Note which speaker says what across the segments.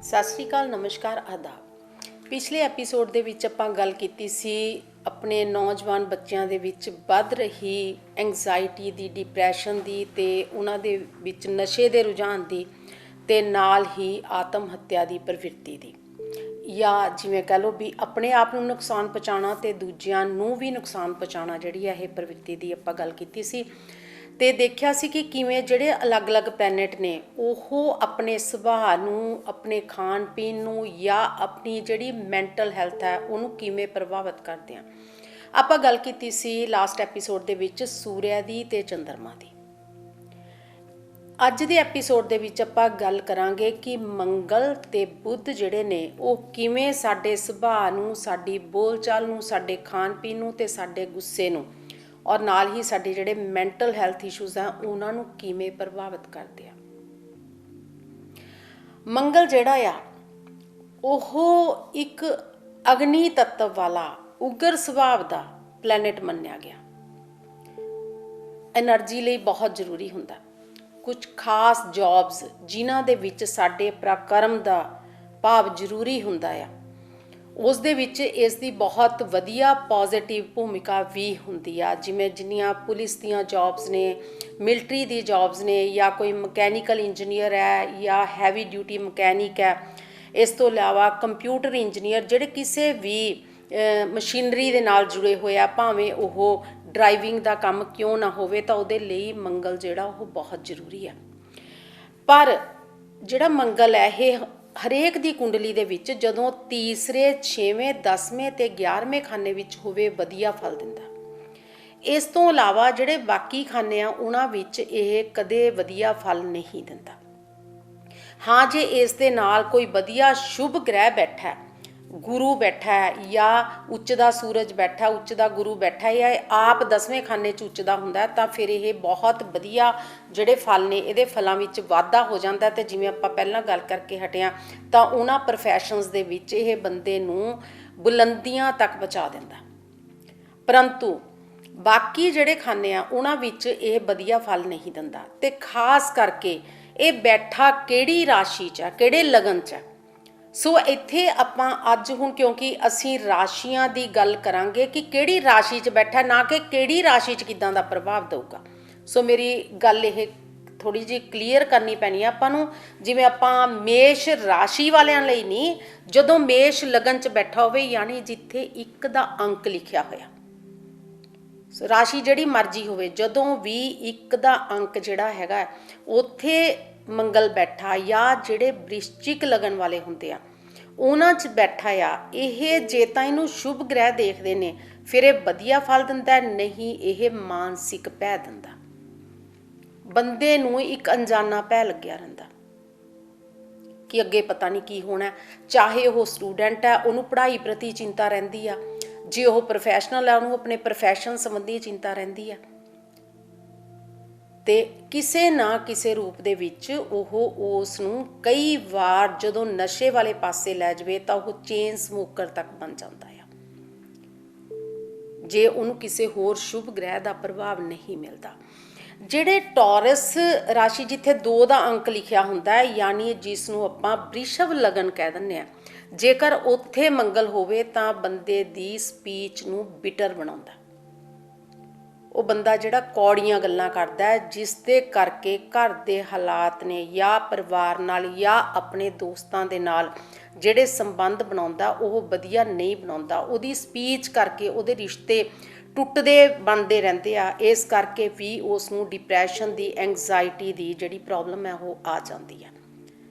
Speaker 1: ਸਤਿ ਸ਼੍ਰੀ ਅਕਾਲ, ਨਮਸਕਾਰ, ਆਦਾਬ। ਪਿਛਲੇ ਐਪੀਸੋਡ ਦੇ ਵਿੱਚ ਆਪਾਂ ਗੱਲ ਕੀਤੀ ਸੀ ਆਪਣੇ ਨੌਜਵਾਨ ਬੱਚਿਆਂ ਦੇ ਵਿੱਚ ਵੱਧ ਰਹੀ ਐਂਗਜ਼ਾਇਟੀ ਦੀ, ਡਿਪਰੈਸ਼ਨ ਦੀ ਅਤੇ ਉਹਨਾਂ ਦੇ ਵਿੱਚ ਨਸ਼ੇ ਦੇ ਰੁਝਾਨ ਦੀ ਅਤੇ ਨਾਲ ਹੀ ਆਤਮ ਹੱਤਿਆ ਦੀ ਪ੍ਰਵਿਰਤੀ ਦੀ, ਜਾਂ ਜਿਵੇਂ ਕਹਿ ਲਓ ਵੀ ਆਪਣੇ ਆਪ ਨੂੰ ਨੁਕਸਾਨ ਪਹੁੰਚਾਉਣਾ ਅਤੇ ਦੂਜਿਆਂ ਨੂੰ ਵੀ ਨੁਕਸਾਨ ਪਹੁੰਚਾਉਣਾ, ਜਿਹੜੀ ਇਹ ਪ੍ਰਵਿਰਤੀ ਦੀ ਆਪਾਂ ਗੱਲ ਕੀਤੀ ਸੀ। ਅਤੇ ਦੇਖਿਆ ਸੀ ਕਿ ਕਿਵੇਂ ਜਿਹੜੇ ਅਲੱਗ-ਅਲੱਗ ਪਲੈਨਟ ਨੇ ਉਹ ਆਪਣੇ ਸੁਭਾਅ ਨੂੰ, ਆਪਣੇ ਖਾਣ ਪੀਣ ਨੂੰ ਜਾਂ ਆਪਣੀ ਜਿਹੜੀ ਮੈਂਟਲ ਹੈਲਥ ਹੈ ਉਹਨੂੰ ਕਿਵੇਂ ਪ੍ਰਭਾਵਿਤ ਕਰਦੇ ਆ। ਆਪਾਂ ਗੱਲ ਕੀਤੀ ਸੀ ਲਾਸਟ ਐਪੀਸੋਡ ਦੇ ਵਿੱਚ ਸੂਰਿਆ ਦੀ ਅਤੇ ਚੰਦਰਮਾ ਦੀ। ਅੱਜ ਦੇ ਐਪੀਸੋਡ ਦੇ ਵਿੱਚ ਆਪਾਂ ਗੱਲ ਕਰਾਂਗੇ ਕਿ ਮੰਗਲ ਅਤੇ ਬੁੱਧ ਜਿਹੜੇ ਨੇ ਉਹ ਕਿਵੇਂ ਸਾਡੇ ਸੁਭਾਅ ਨੂੰ, ਸਾਡੀ ਬੋਲਚਾਲ ਨੂੰ, ਸਾਡੇ ਖਾਣ ਪੀਣ ਨੂੰ ਅਤੇ ਸਾਡੇ ਗੁੱਸੇ ਨੂੰ ਔਰ ਨਾਲ ਹੀ ਸਾਡੇ ਜਿਹੜੇ ਮੈਂਟਲ ਹੈਲਥ ਇਸ਼ੂਜ਼ ਆ ਉਹਨਾਂ ਨੂੰ ਕਿਵੇਂ ਪ੍ਰਭਾਵਿਤ ਕਰਦੇ ਆ। ਮੰਗਲ ਜਿਹੜਾ ਆ ਉਹ ਇੱਕ ਅਗਨੀ ਤੱਤਵ ਵਾਲਾ ਉਗਰ ਸੁਭਾਅ ਦਾ ਪਲੈਨਟ ਮੰਨਿਆ ਗਿਆ। ਐਨਰਜੀ ਲਈ ਬਹੁਤ ਜ਼ਰੂਰੀ ਹੁੰਦਾ। ਕੁਝ ਖਾਸ ਜੌਬਸ ਜਿਨ੍ਹਾਂ ਦੇ ਵਿੱਚ ਸਾਡੇ ਪਰਾਕਰਮ ਦਾ ਭਾਵ ਜ਼ਰੂਰੀ ਹੁੰਦਾ ਆ, ਉਸ ਦੇ ਵਿੱਚ ਇਸ ਦੀ ਬਹੁਤ ਵਧੀਆ ਪੋਜ਼ੀਟਿਵ ਭੂਮਿਕਾ ਵੀ ਹੁੰਦੀ ਆ। ਜਿਵੇਂ ਜਿੰਨੀਆਂ ਪੁਲਿਸ ਦੀਆਂ ਜੌਬਸ ਨੇ, ਮਿਲਟਰੀ ਦੀ ਜੌਬਸ ਨੇ, ਜਾਂ ਕੋਈ ਮਕੈਨੀਕਲ ਇੰਜੀਨੀਅਰ ਹੈ ਜਾਂ ਹੈਵੀ ਡਿਊਟੀ ਮਕੈਨਿਕ ਹੈ, ਇਸ ਤੋਂ ਇਲਾਵਾ ਕੰਪਿਊਟਰ ਇੰਜੀਨੀਅਰ ਜਿਹੜੇ ਕਿਸੇ ਵੀ ਮਸ਼ੀਨਰੀ ਦੇ ਨਾਲ ਜੁੜੇ ਹੋਏ ਆ, ਭਾਵੇਂ ਉਹ ਡਰਾਈਵਿੰਗ ਦਾ ਕੰਮ ਕਿਉਂ ਨਾ ਹੋਵੇ, ਤਾਂ ਉਹਦੇ ਲਈ ਮੰਗਲ ਜਿਹੜਾ ਉਹ ਬਹੁਤ ਜ਼ਰੂਰੀ ਆ। ਪਰ ਜਿਹੜਾ ਮੰਗਲ ਹੈ ਇਹ ਹਰੇਕ ਦੀ ਕੁੰਡਲੀ ਦੇ ਵਿੱਚ ਜਦੋਂ ਤੀਸਰੇ, 6ਵੇਂ, 10ਵੇਂ ਅਤੇ 11ਵੇਂ ਖਾਨੇ ਵਿੱਚ ਹੋਵੇ ਵਧੀਆ ਫਲ ਦਿੰਦਾ। ਇਸ ਤੋਂ ਇਲਾਵਾ ਜਿਹੜੇ ਬਾਕੀ ਖਾਨੇ ਆ ਉਹਨਾਂ ਵਿੱਚ ਇਹ ਕਦੇ ਵਧੀਆ ਫਲ ਨਹੀਂ ਦਿੰਦਾ। ਹਾਂ, ਜੇ ਇਸ ਦੇ ਨਾਲ ਕੋਈ ਵਧੀਆ ਸ਼ੁਭ ਗ੍ਰਹਿ ਬੈਠਾ, ਗੁਰੂ ਬੈਠਾ ਜਾਂ ਉੱਚ ਦਾ ਸੂਰਜ ਬੈਠਾ, ਉੱਚ ਦਾ ਗੁਰੂ ਬੈਠਾ ਜਾਂ ਆਪ 10ਵੇਂ ਖਾਨੇ 'ਚ ਉੱਚ ਦਾ ਹੁੰਦਾ, ਤਾਂ ਫਿਰ ਇਹ ਬਹੁਤ ਵਧੀਆ ਜਿਹੜੇ ਫਲ ਨੇ ਇਹਦੇ ਫਲਾਂ ਵਿੱਚ ਵਾਧਾ ਹੋ ਜਾਂਦਾ। ਅਤੇ ਜਿਵੇਂ ਆਪਾਂ ਪਹਿਲਾਂ ਗੱਲ ਕਰਕੇ ਹਟਿਆ ਤਾਂ ਉਹਨਾਂ ਪ੍ਰੋਫੈਸ਼ਨਸ ਦੇ ਵਿੱਚ ਇਹ ਬੰਦੇ ਨੂੰ ਬੁਲੰਦੀਆਂ ਤੱਕ ਪਹੁੰਚਾ ਦਿੰਦਾ। ਪਰੰਤੂ ਬਾਕੀ ਜਿਹੜੇ ਖਾਨੇ ਆ ਉਹਨਾਂ ਵਿੱਚ ਇਹ ਵਧੀਆ ਫਲ ਨਹੀਂ ਦਿੰਦਾ। ਅਤੇ ਖਾਸ ਕਰਕੇ ਇਹ ਬੈਠਾ ਕਿਹੜੀ ਰਾਸ਼ੀ 'ਚ ਆ, ਕਿਹੜੇ ਲਗਨ 'ਚ ਆ। ਸੋ ਇੱਥੇ ਆਪਾਂ ਅੱਜ ਹੁਣ ਕਿਉਂਕਿ ਅਸੀਂ ਰਾਸ਼ੀਆਂ ਦੀ ਗੱਲ ਕਰਾਂਗੇ ਕਿ ਕਿਹੜੀ ਰਾਸ਼ੀ 'ਚ ਬੈਠਾ, ਨਾ ਕਿ ਕਿਹੜੀ ਰਾਸ਼ੀ 'ਚ ਕਿੱਦਾਂ ਦਾ ਪ੍ਰਭਾਵ ਦਊਗਾ। ਸੋ ਮੇਰੀ ਗੱਲ ਇਹ ਥੋੜ੍ਹੀ ਜਿਹੀ ਕਲੀਅਰ ਕਰਨੀ ਪੈਣੀ ਆ ਆਪਾਂ ਨੂੰ। ਜਿਵੇਂ ਆਪਾਂ ਮੇਸ਼ ਰਾਸ਼ੀ ਵਾਲਿਆਂ ਲਈ ਨਹੀਂ, ਜਦੋਂ ਮੇਸ਼ ਲਗਨ 'ਚ ਬੈਠਾ ਹੋਵੇ, ਯਾਨੀ ਜਿੱਥੇ 1 ਦਾ ਅੰਕ ਲਿਖਿਆ ਹੋਇਆ, ਸੋ ਰਾਸ਼ੀ ਜਿਹੜੀ ਮਰਜ਼ੀ ਹੋਵੇ, ਜਦੋਂ ਵੀ 1 ਦਾ ਅੰਕ ਜਿਹੜਾ ਹੈਗਾ ਉੱਥੇ ਮੰਗਲ ਬੈਠਾ, ਜਾਂ ਜਿਹੜੇ ਬ੍ਰਿਸ਼ਚਿਕ ਲਗਨ ਵਾਲੇ ਹੁੰਦੇ ਆ ਉਹਨਾਂ 'ਚ ਬੈਠਾ ਆ, ਇਹ ਜੇ ਤਾਂ ਇਹਨੂੰ ਸ਼ੁਭ ਗ੍ਰਹਿ ਦੇਖਦੇ ਨੇ ਫਿਰ ਇਹ ਵਧੀਆ ਫਲ ਦਿੰਦਾ, ਨਹੀਂ ਇਹ ਮਾਨਸਿਕ ਭੈ ਦਿੰਦਾ। ਬੰਦੇ ਨੂੰ ਇੱਕ ਅਣਜਾਣਾ ਭੈ ਲੱਗਿਆ ਰਹਿੰਦਾ ਕਿ ਅੱਗੇ ਪਤਾ ਨਹੀਂ ਕੀ ਹੋਣਾ। ਚਾਹੇ ਉਹ ਸਟੂਡੈਂਟ ਹੈ, ਉਹਨੂੰ ਪੜ੍ਹਾਈ ਪ੍ਰਤੀ ਚਿੰਤਾ ਰਹਿੰਦੀ ਆ। ਜੇ ਉਹ ਪ੍ਰੋਫੈਸ਼ਨਲ ਹੈ, ਉਹਨੂੰ ਆਪਣੇ ਪ੍ਰੋਫੈਸ਼ਨ ਸੰਬੰਧੀ ਚਿੰਤਾ ਰਹਿੰਦੀ ਆ। ਅਤੇ ਕਿਸੇ ਨਾ ਕਿਸੇ ਰੂਪ ਦੇ ਵਿੱਚ ਉਹ ਉਸ ਨੂੰ ਕਈ ਵਾਰ ਜਦੋਂ ਨਸ਼ੇ ਵਾਲੇ ਪਾਸੇ ਲੈ ਜਾਵੇ ਤਾਂ ਉਹ ਚੇਨ ਸਮੋਕਰ ਤੱਕ ਬਣ ਜਾਂਦਾ ਆ, ਜੇ ਉਹਨੂੰ ਕਿਸੇ ਹੋਰ ਸ਼ੁਭ ਗ੍ਰਹਿ ਦਾ ਪ੍ਰਭਾਵ ਨਹੀਂ ਮਿਲਦਾ। ਜਿਹੜੇ ਟੌਰਸ ਰਾਸ਼ੀ ਜਿੱਥੇ 2 ਦਾ ਅੰਕ ਲਿਖਿਆ ਹੁੰਦਾ ਹੈ, ਯਾਨੀ ਜਿਸ ਨੂੰ ਆਪਾਂ ਬ੍ਰਿਸ਼ਭ ਲਗਨ ਕਹਿ ਦਿੰਦੇ ਹਾਂ, ਜੇਕਰ ਉੱਥੇ ਮੰਗਲ ਹੋਵੇ ਤਾਂ ਬੰਦੇ ਦੀ ਸਪੀਚ ਨੂੰ ਬਿਟਰ ਬਣਾਉਂਦਾ। ਉਹ ਬੰਦਾ ਜਿਹੜਾ ਕੌੜੀਆਂ ਗੱਲਾਂ ਕਰਦਾ, ਜਿਸ ਦੇ ਕਰਕੇ ਘਰ ਦੇ ਹਾਲਾਤ ਨੇ ਜਾਂ ਪਰਿਵਾਰ ਨਾਲ ਜਾਂ ਆਪਣੇ ਦੋਸਤਾਂ ਦੇ ਨਾਲ ਜਿਹੜੇ ਸੰਬੰਧ ਬਣਾਉਂਦਾ ਉਹ ਵਧੀਆ ਨਹੀਂ ਬਣਾਉਂਦਾ। ਉਹਦੀ ਸਪੀਚ ਕਰਕੇ ਉਹਦੇ ਰਿਸ਼ਤੇ ਟੁੱਟਦੇ ਬਣਦੇ ਰਹਿੰਦੇ ਆ। ਇਸ ਕਰਕੇ ਵੀ ਉਸ ਨੂੰ ਡਿਪਰੈਸ਼ਨ ਦੀ, ਐਂਗਜ਼ਾਇਟੀ ਦੀ ਜਿਹੜੀ ਪ੍ਰੋਬਲਮ ਹੈ ਉਹ ਆ ਜਾਂਦੀ ਆ।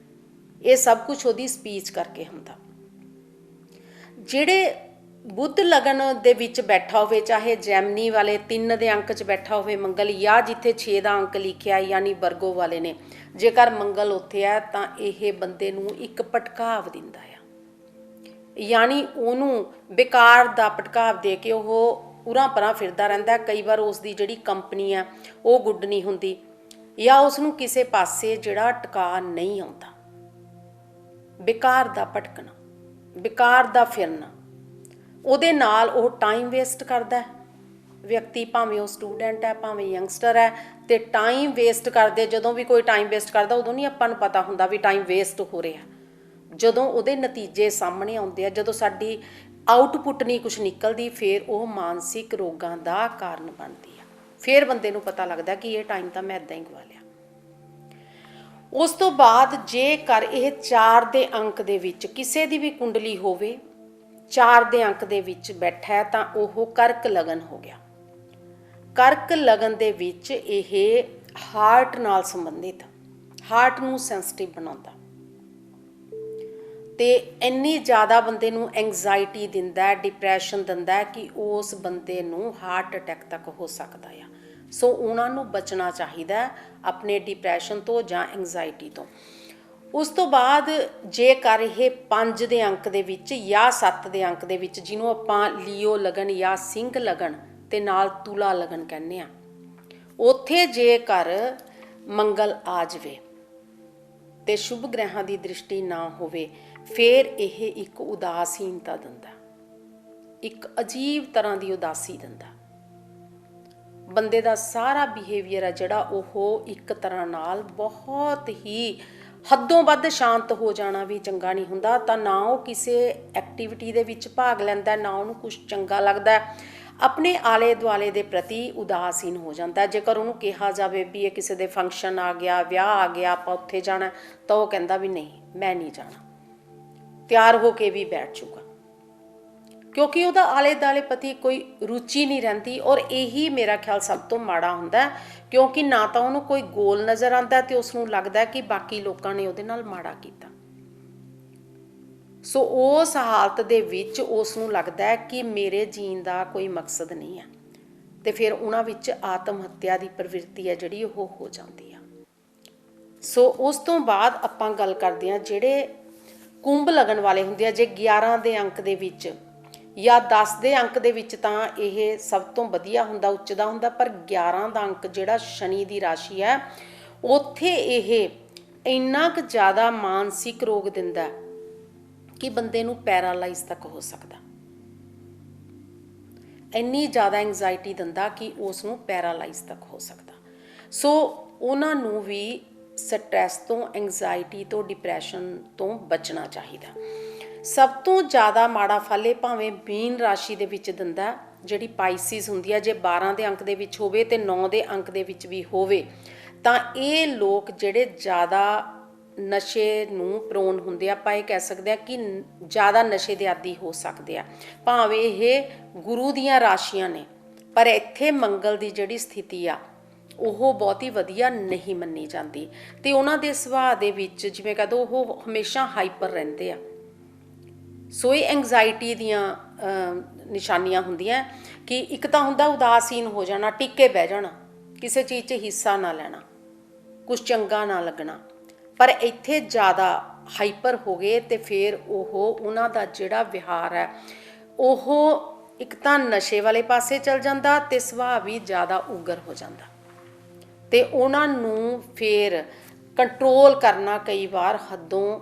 Speaker 1: ਇਹ ਸਭ ਕੁਝ ਉਹਦੀ ਸਪੀਚ ਕਰਕੇ ਹੁੰਦਾ। ਜਿਹੜੇ ਬੁੱਧ ਲਗਨ ਦੇ ਵਿੱਚ ਬੈਠਾ ਹੋਵੇ, ਚਾਹੇ ਜੈਮਨੀ ਵਾਲੇ 3 ਦੇ ਅੰਕ 'ਚ ਬੈਠਾ ਹੋਵੇ ਮੰਗਲ, ਜਾਂ ਜਿੱਥੇ 6 ਦਾ ਅੰਕ ਲਿਖਿਆ ਯਾਨੀ ਵਰਗੋ ਵਾਲੇ ਨੇ, ਜੇਕਰ ਮੰਗਲ ਉੱਥੇ ਹੈ ਤਾਂ ਇਹ ਬੰਦੇ ਨੂੰ ਇੱਕ ਭਟਕਾਵ ਦਿੰਦਾ ਆ। ਯਾਨੀ ਉਹਨੂੰ ਬੇਕਾਰ ਦਾ ਭਟਕਾਵ ਦੇ ਕੇ ਉਹ ਉਰਾਂ ਪਰਾਂ ਫਿਰਦਾ ਰਹਿੰਦਾ। ਕਈ ਵਾਰ ਉਸ ਦੀ ਜਿਹੜੀ ਕੰਪਨੀ ਆ ਉਹ ਗੁੱਡ ਨਹੀਂ ਹੁੰਦੀ, ਜਾਂ ਉਸ ਨੂੰ ਕਿਸੇ ਪਾਸੇ ਜਿਹੜਾ ਟਿਕਾ ਨਹੀਂ ਆਉਂਦਾ। ਬੇਕਾਰ ਦਾ ਭਟਕਣਾ, ਬੇਕਾਰ ਦਾ ਫਿਰਨਾ, ਉਹਦੇ ਨਾਲ ਉਹ ਟਾਈਮ ਵੇਸਟ ਕਰਦਾ ਵਿਅਕਤੀ, ਭਾਵੇਂ ਉਹ ਸਟੂਡੈਂਟ ਹੈ ਭਾਵੇਂ ਯੰਗਸਟਰ ਹੈ। ਅਤੇ ਟਾਈਮ ਵੇਸਟ ਕਰਦੇ, ਜਦੋਂ ਵੀ ਕੋਈ ਟਾਈਮ ਵੇਸਟ ਕਰਦਾ ਉਦੋਂ ਨਹੀਂ ਆਪਾਂ ਨੂੰ ਪਤਾ ਹੁੰਦਾ ਵੀ ਟਾਈਮ ਵੇਸਟ ਹੋ ਰਿਹਾ, ਜਦੋਂ ਉਹਦੇ ਨਤੀਜੇ ਸਾਹਮਣੇ ਆਉਂਦੇ ਆ, ਜਦੋਂ ਸਾਡੀ ਆਊਟਪੁੱਟ ਨਹੀਂ ਕੁਛ ਨਿਕਲਦੀ, ਫਿਰ ਉਹ ਮਾਨਸਿਕ ਰੋਗਾਂ ਦਾ ਕਾਰਨ ਬਣਦੀ ਆ। ਫਿਰ ਬੰਦੇ ਨੂੰ ਪਤਾ ਲੱਗਦਾ ਕਿ ਇਹ ਟਾਈਮ ਤਾਂ ਮੈਂ ਇੱਦਾਂ ਹੀ ਗਵਾ ਲਿਆ। ਉਸ ਤੋਂ ਬਾਅਦ ਜੇਕਰ ਇਹ 4 ਦੇ ਅੰਕ ਦੇ ਵਿੱਚ ਕਿਸੇ ਦੀ ਵੀ ਕੁੰਡਲੀ ਹੋਵੇ, 4 ਦੇ ਅੰਕ ਦੇ ਵਿੱਚ ਬੈਠਾ ਹੈ, ਤਾਂ ਉਹ ਕਰਕ ਲਗਨ ਹੋ ਗਿਆ। ਕਰਕ ਲਗਨ ਦੇ ਵਿੱਚ ਇਹ ਹਾਰਟ ਨਾਲ ਸੰਬੰਧਿਤ, ਹਾਰਟ ਨੂੰ ਸੈਂਸਿਟਿਵ ਬਣਾਉਂਦਾ ਤੇ ਇੰਨੀ ਜ਼ਿਆਦਾ ਬੰਦੇ ਨੂੰ ਐਂਗਜ਼ਾਇਟੀ ਦਿੰਦਾ, ਡਿਪਰੈਸ਼ਨ ਦਿੰਦਾ ਕਿ ਉਸ ਬੰਦੇ ਨੂੰ ਹਾਰਟ ਅਟੈਕ ਤੱਕ ਹੋ ਸਕਦਾ ਆ। ਸੋ ਉਹਨਾਂ ਨੂੰ ਬਚਣਾ ਚਾਹੀਦਾ ਆਪਣੇ ਡਿਪਰੈਸ਼ਨ ਤੋਂ ਜਾਂ ਐਂਗਜ਼ਾਇਟੀ ਤੋਂ। ਉਸ ਤੋਂ ਬਾਅਦ ਜੇਕਰ ਇਹ 5 ਦੇ ਅੰਕ ਦੇ ਵਿੱਚ ਜਾਂ 7 ਦੇ ਅੰਕ ਦੇ ਵਿੱਚ, ਜਿਹਨੂੰ ਆਪਾਂ ਲੀਓ ਲਗਨ ਜਾਂ ਸਿੰਘ ਲਗਨ ਤੇ ਨਾਲ ਤੁਲਾ ਲਗਨ ਕਹਿੰਦੇ ਆ, ਉੱਥੇ ਜੇਕਰ ਮੰਗਲ ਆ ਜਾਵੇ ਤੇ ਸ਼ੁਭ ਗ੍ਰਹਾਂ ਦੀ ਦ੍ਰਿਸ਼ਟੀ ਨਾ ਹੋਵੇ, ਫਿਰ ਇਹ ਇੱਕ ਉਦਾਸੀਨਤਾ ਦਿੰਦਾ, ਇੱਕ ਅਜੀਬ ਤਰ੍ਹਾਂ ਦੀ ਉਦਾਸੀ ਦਿੰਦਾ। ਬੰਦੇ ਦਾ ਸਾਰਾ ਬਿਹੇਵੀਅਰ ਹੈ ਜਿਹੜਾ ਉਹ ਇੱਕ ਤਰ੍ਹਾਂ ਨਾਲ ਬਹੁਤ ਹੀ ਹੱਦੋਂ ਵੱਧ ਸ਼ਾਂਤ ਹੋ ਜਾਣਾ ਵੀ ਚੰਗਾ ਨਹੀਂ ਹੁੰਦਾ। ਤਾਂ ਨਾ ਉਹ ਕਿਸੇ ਐਕਟੀਵਿਟੀ ਦੇ ਵਿੱਚ ਭਾਗ ਲੈਂਦਾ, ਨਾ ਉਹਨੂੰ ਕੁਝ ਚੰਗਾ ਲੱਗਦਾ, ਆਪਣੇ ਆਲੇ ਦੁਆਲੇ ਦੇ ਪ੍ਰਤੀ ਉਦਾਸੀਨ ਹੋ ਜਾਂਦਾ। ਜੇਕਰ ਉਹਨੂੰ ਕਿਹਾ ਜਾਵੇ ਵੀ ਇਹ ਕਿਸੇ ਦੇ ਫੰਕਸ਼ਨ ਆ ਗਿਆ, ਵਿਆਹ ਆ ਗਿਆ, ਆਪਾਂ ਉੱਥੇ ਜਾਣਾ, ਤਾਂ ਉਹ ਕਹਿੰਦਾ ਵੀ ਨਹੀਂ ਮੈਂ ਨਹੀਂ ਜਾਣਾ, ਤਿਆਰ ਹੋ ਕੇ ਵੀ ਬੈਠ ਜਾਊਗਾ, ਕਿਉਂਕਿ ਉਹਦਾ ਆਲੇ ਦੁਆਲੇ ਪ੍ਰਤੀ ਕੋਈ ਰੁਚੀ ਨਹੀਂ ਰਹਿੰਦੀ। ਔਰ ਇਹੀ ਮੇਰਾ ਖਿਆਲ ਸਭ ਤੋਂ ਮਾੜਾ ਹੁੰਦਾ, ਕਿਉਂਕਿ ਨਾ ਤਾਂ ਉਹਨੂੰ ਕੋਈ ਗੋਲ ਨਜ਼ਰ ਆਉਂਦਾ ਤੇ ਉਸ ਨੂੰ ਲੱਗਦਾ ਕਿ ਬਾਕੀ ਲੋਕਾਂ ਨੇ ਉਹਦੇ ਨਾਲ ਮਾੜਾ ਕੀਤਾ। ਸੋ ਉਸ ਹਾਲਤ ਦੇ ਵਿੱਚ ਉਸ ਨੂੰ ਲੱਗਦਾ ਕਿ ਮੇਰੇ ਜੀਣ ਦਾ ਕੋਈ ਮਕਸਦ ਨਹੀਂ ਹੈ, ਤੇ ਫਿਰ ਉਹਨਾਂ ਵਿੱਚ ਆਤਮ ਹੱਤਿਆ ਦੀ ਪ੍ਰਵਿਰਤੀ ਹੈ ਜਿਹੜੀ ਉਹ ਹੋ ਜਾਂਦੀ ਆ। ਸੋ ਉਸ ਤੋਂ ਬਾਅਦ ਆਪਾਂ ਗੱਲ ਕਰਦੇ ਹਾਂ ਜਿਹੜੇ ਕੁੰਭ ਲਗਨ ਵਾਲੇ ਹੁੰਦੇ ਆ। ਜੇ 11 ਦੇ ਅੰਕ ਦੇ ਵਿੱਚ ਜਾਂ 10 ਦੇ ਅੰਕ ਦੇ ਵਿੱਚ ਤਾਂ ਇਹ ਸਭ ਤੋਂ ਵਧੀਆ ਹੁੰਦਾ, ਉੱਚਦਾ ਹੁੰਦਾ, ਪਰ 11 ਦਾ ਅੰਕ ਜਿਹੜਾ ਸ਼ਨੀ ਦੀ ਰਾਸ਼ੀ ਹੈ, ਉੱਥੇ ਇਹ ਇੰਨਾ ਕੁ ਜ਼ਿਆਦਾ ਮਾਨਸਿਕ ਰੋਗ ਦਿੰਦਾ ਕਿ ਬੰਦੇ ਨੂੰ ਪੈਰਾਲਾਈਜ਼ ਤੱਕ ਹੋ ਸਕਦਾ। ਇੰਨੀ ਜ਼ਿਆਦਾ ਐਂਗਜ਼ਾਇਟੀ ਦਿੰਦਾ ਕਿ ਉਸ ਨੂੰ ਪੈਰਾਲਾਈਜ਼ ਤੱਕ ਹੋ ਸਕਦਾ। ਸੋ ਉਹਨਾਂ ਨੂੰ ਵੀ ਸਟ੍ਰੈਸ ਤੋਂ, ਐਂਗਜ਼ਾਇਟੀ ਤੋਂ, ਡਿਪਰੈਸ਼ਨ ਤੋਂ ਬਚਣਾ ਚਾਹੀਦਾ। ਸਭ ਤੋਂ ਜ਼ਿਆਦਾ ਮਾੜਾ ਫਲ ਇਹ ਭਾਵੇਂ ਮੀਨ ਰਾਸ਼ੀ ਦੇ ਵਿੱਚ ਦਿੰਦਾ, ਜਿਹੜੀ ਪਾਈਸਿਸ ਹੁੰਦੀ ਹੈ। ਜੇ 12 ਦੇ ਅੰਕ ਦੇ ਵਿੱਚ ਹੋਵੇ ਤੇ 9 ਦੇ ਅੰਕ ਦੇ ਵਿੱਚ ਵੀ ਹੋਵੇ, ਤਾਂ ਇਹ ਲੋਕ ਜਿਹੜੇ ਜ਼ਿਆਦਾ ਨਸ਼ੇ ਨੂੰ ਪ੍ਰੋਨ ਹੁੰਦੇ ਆ, ਆਪਾਂ ਇਹ ਕਹਿ ਸਕਦੇ ਹਾਂ ਕਿ ਜ਼ਿਆਦਾ ਨਸ਼ੇ ਦੇ ਆਦੀ ਹੋ ਸਕਦੇ ਆ। ਭਾਵੇਂ ਇਹ ਗੁਰੂ ਦੀਆਂ ਰਾਸ਼ੀਆਂ ਨੇ, ਪਰ ਇੱਥੇ ਮੰਗਲ ਦੀ ਜਿਹੜੀ ਸਥਿਤੀ ਆ ਉਹ ਬਹੁਤੀ ਵਧੀਆ ਨਹੀਂ ਮੰਨੀ ਜਾਂਦੀ। ਤੇ ਉਹਨਾਂ ਦੇ ਸੁਭਾਅ ਦੇ ਵਿੱਚ ਜਿਵੇਂ ਕਹਿ ਦਿਓ ਉਹ ਹਮੇਸ਼ਾ ਹਾਈਪਰ ਰਹਿੰਦੇ ਆ। ਸੋ ਇਹ ਐਂਗਜ਼ਾਇਟੀ ਦੀਆਂ ਨਿਸ਼ਾਨੀਆਂ ਹੁੰਦੀਆਂ ਕਿ ਇੱਕ ਤਾਂ ਹੁੰਦਾ ਉਦਾਸੀਨ ਹੋ ਜਾਣਾ, ਟਿੱਕੇ ਬਹਿ ਜਾਣਾ, ਕਿਸੇ ਚੀਜ਼ 'ਚ ਹਿੱਸਾ ਨਾ ਲੈਣਾ, ਕੁਛ ਚੰਗਾ ਨਾ ਲੱਗਣਾ। ਪਰ ਇੱਥੇ ਜ਼ਿਆਦਾ ਹਾਈਪਰ ਹੋ ਗਏ ਤੇ ਫਿਰ ਉਹਨਾਂ ਦਾ ਜਿਹੜਾ ਵਿਹਾਰ ਹੈ ਉਹ ਇੱਕ ਤਾਂ ਨਸ਼ੇ ਵਾਲੇ ਪਾਸੇ ਚਲ ਜਾਂਦਾ ਤੇ ਸੁਭਾਅ ਵੀ ਜ਼ਿਆਦਾ ਉਗਰ ਹੋ ਜਾਂਦਾ, ਤੇ ਉਹਨਾਂ ਨੂੰ ਫਿਰ ਕੰਟਰੋਲ ਕਰਨਾ ਕਈ ਵਾਰ ਹੱਦੋਂ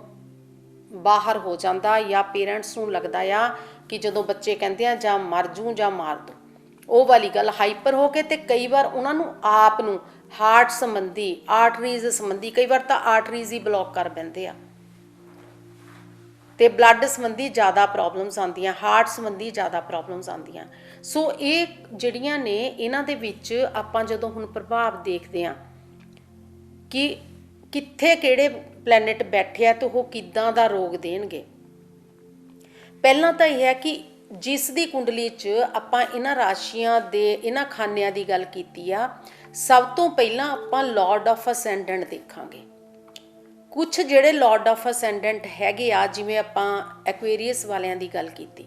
Speaker 1: ਬਾਹਰ ਹੋ ਜਾਂਦਾ। ਜਾਂ ਪੇਰੈਂਟਸ ਨੂੰ ਲੱਗਦਾ ਆ ਕਿ ਜਦੋਂ ਬੱਚੇ ਕਹਿੰਦੇ ਆ ਜਾਂ ਮਰ ਜੂ ਜਾਂ ਮਾਰ ਦੋ, ਉਹ ਵਾਲੀ ਗੱਲ ਹਾਈਪਰ ਹੋ ਕੇ, ਤੇ ਕਈ ਵਾਰ ਉਹਨਾਂ ਨੂੰ ਆਪ ਨੂੰ ਹਾਰਟ ਸੰਬੰਧੀ, ਆਰਟਰੀਜ਼ ਸੰਬੰਧੀ, ਕਈ ਵਾਰ ਤਾਂ ਆਰਟਰੀਜ਼ ਹੀ ਬਲੌਕ ਕਰ ਬਹਿੰਦੇ ਆ ਤੇ ਬਲੱਡ ਸੰਬੰਧੀ ਜ਼ਿਆਦਾ ਪ੍ਰੋਬਲਮਸ ਆਉਂਦੀਆਂ, ਹਾਰਟ ਸੰਬੰਧੀ ਜ਼ਿਆਦਾ ਪ੍ਰੋਬਲਮਸ ਆਉਂਦੀਆਂ। ਸੋ ਇਹ ਜਿਹੜੀਆਂ ਨੇ ਇਹਨਾਂ ਦੇ ਵਿੱਚ ਆਪਾਂ ਜਦੋਂ ਹੁਣ ਪ੍ਰਭਾਵ ਦੇਖਦੇ ਹਾਂ ਕਿ ਕਿੱਥੇ ਕਿਹੜੇ ਪਲੈਨਟ ਬੈਠੇ ਆ ਤੇ ਉਹ ਕਿੱਦਾਂ ਦਾ ਰੋਗ ਦੇਣਗੇ। ਪਹਿਲਾਂ ਤਾਂ ਇਹ ਹੈ ਕਿ ਜਿਸ ਦੀ ਕੁੰਡਲੀ 'ਚ ਆਪਾਂ ਇਹਨਾਂ ਰਾਸ਼ੀਆਂ ਦੇ, ਇਹਨਾਂ ਖਾਨਿਆਂ ਦੀ ਗੱਲ ਕੀਤੀ ਆ, ਸਭ ਤੋਂ ਪਹਿਲਾਂ ਆਪਾਂ ਲਾਰਡ ਆਫ ਅਸੈਂਡੈਂਟ ਦੇਖਾਂਗੇ। ਕੁਛ ਜਿਹੜੇ ਲਾਰਡ ਆਫ ਅਸੈਂਡੈਂਟ ਹੈਗੇ ਆ, ਜਿਵੇਂ ਆਪਾਂ ਐਕੁਏਰੀਅਸ ਵਾਲਿਆਂ ਦੀ ਗੱਲ ਕੀਤੀ,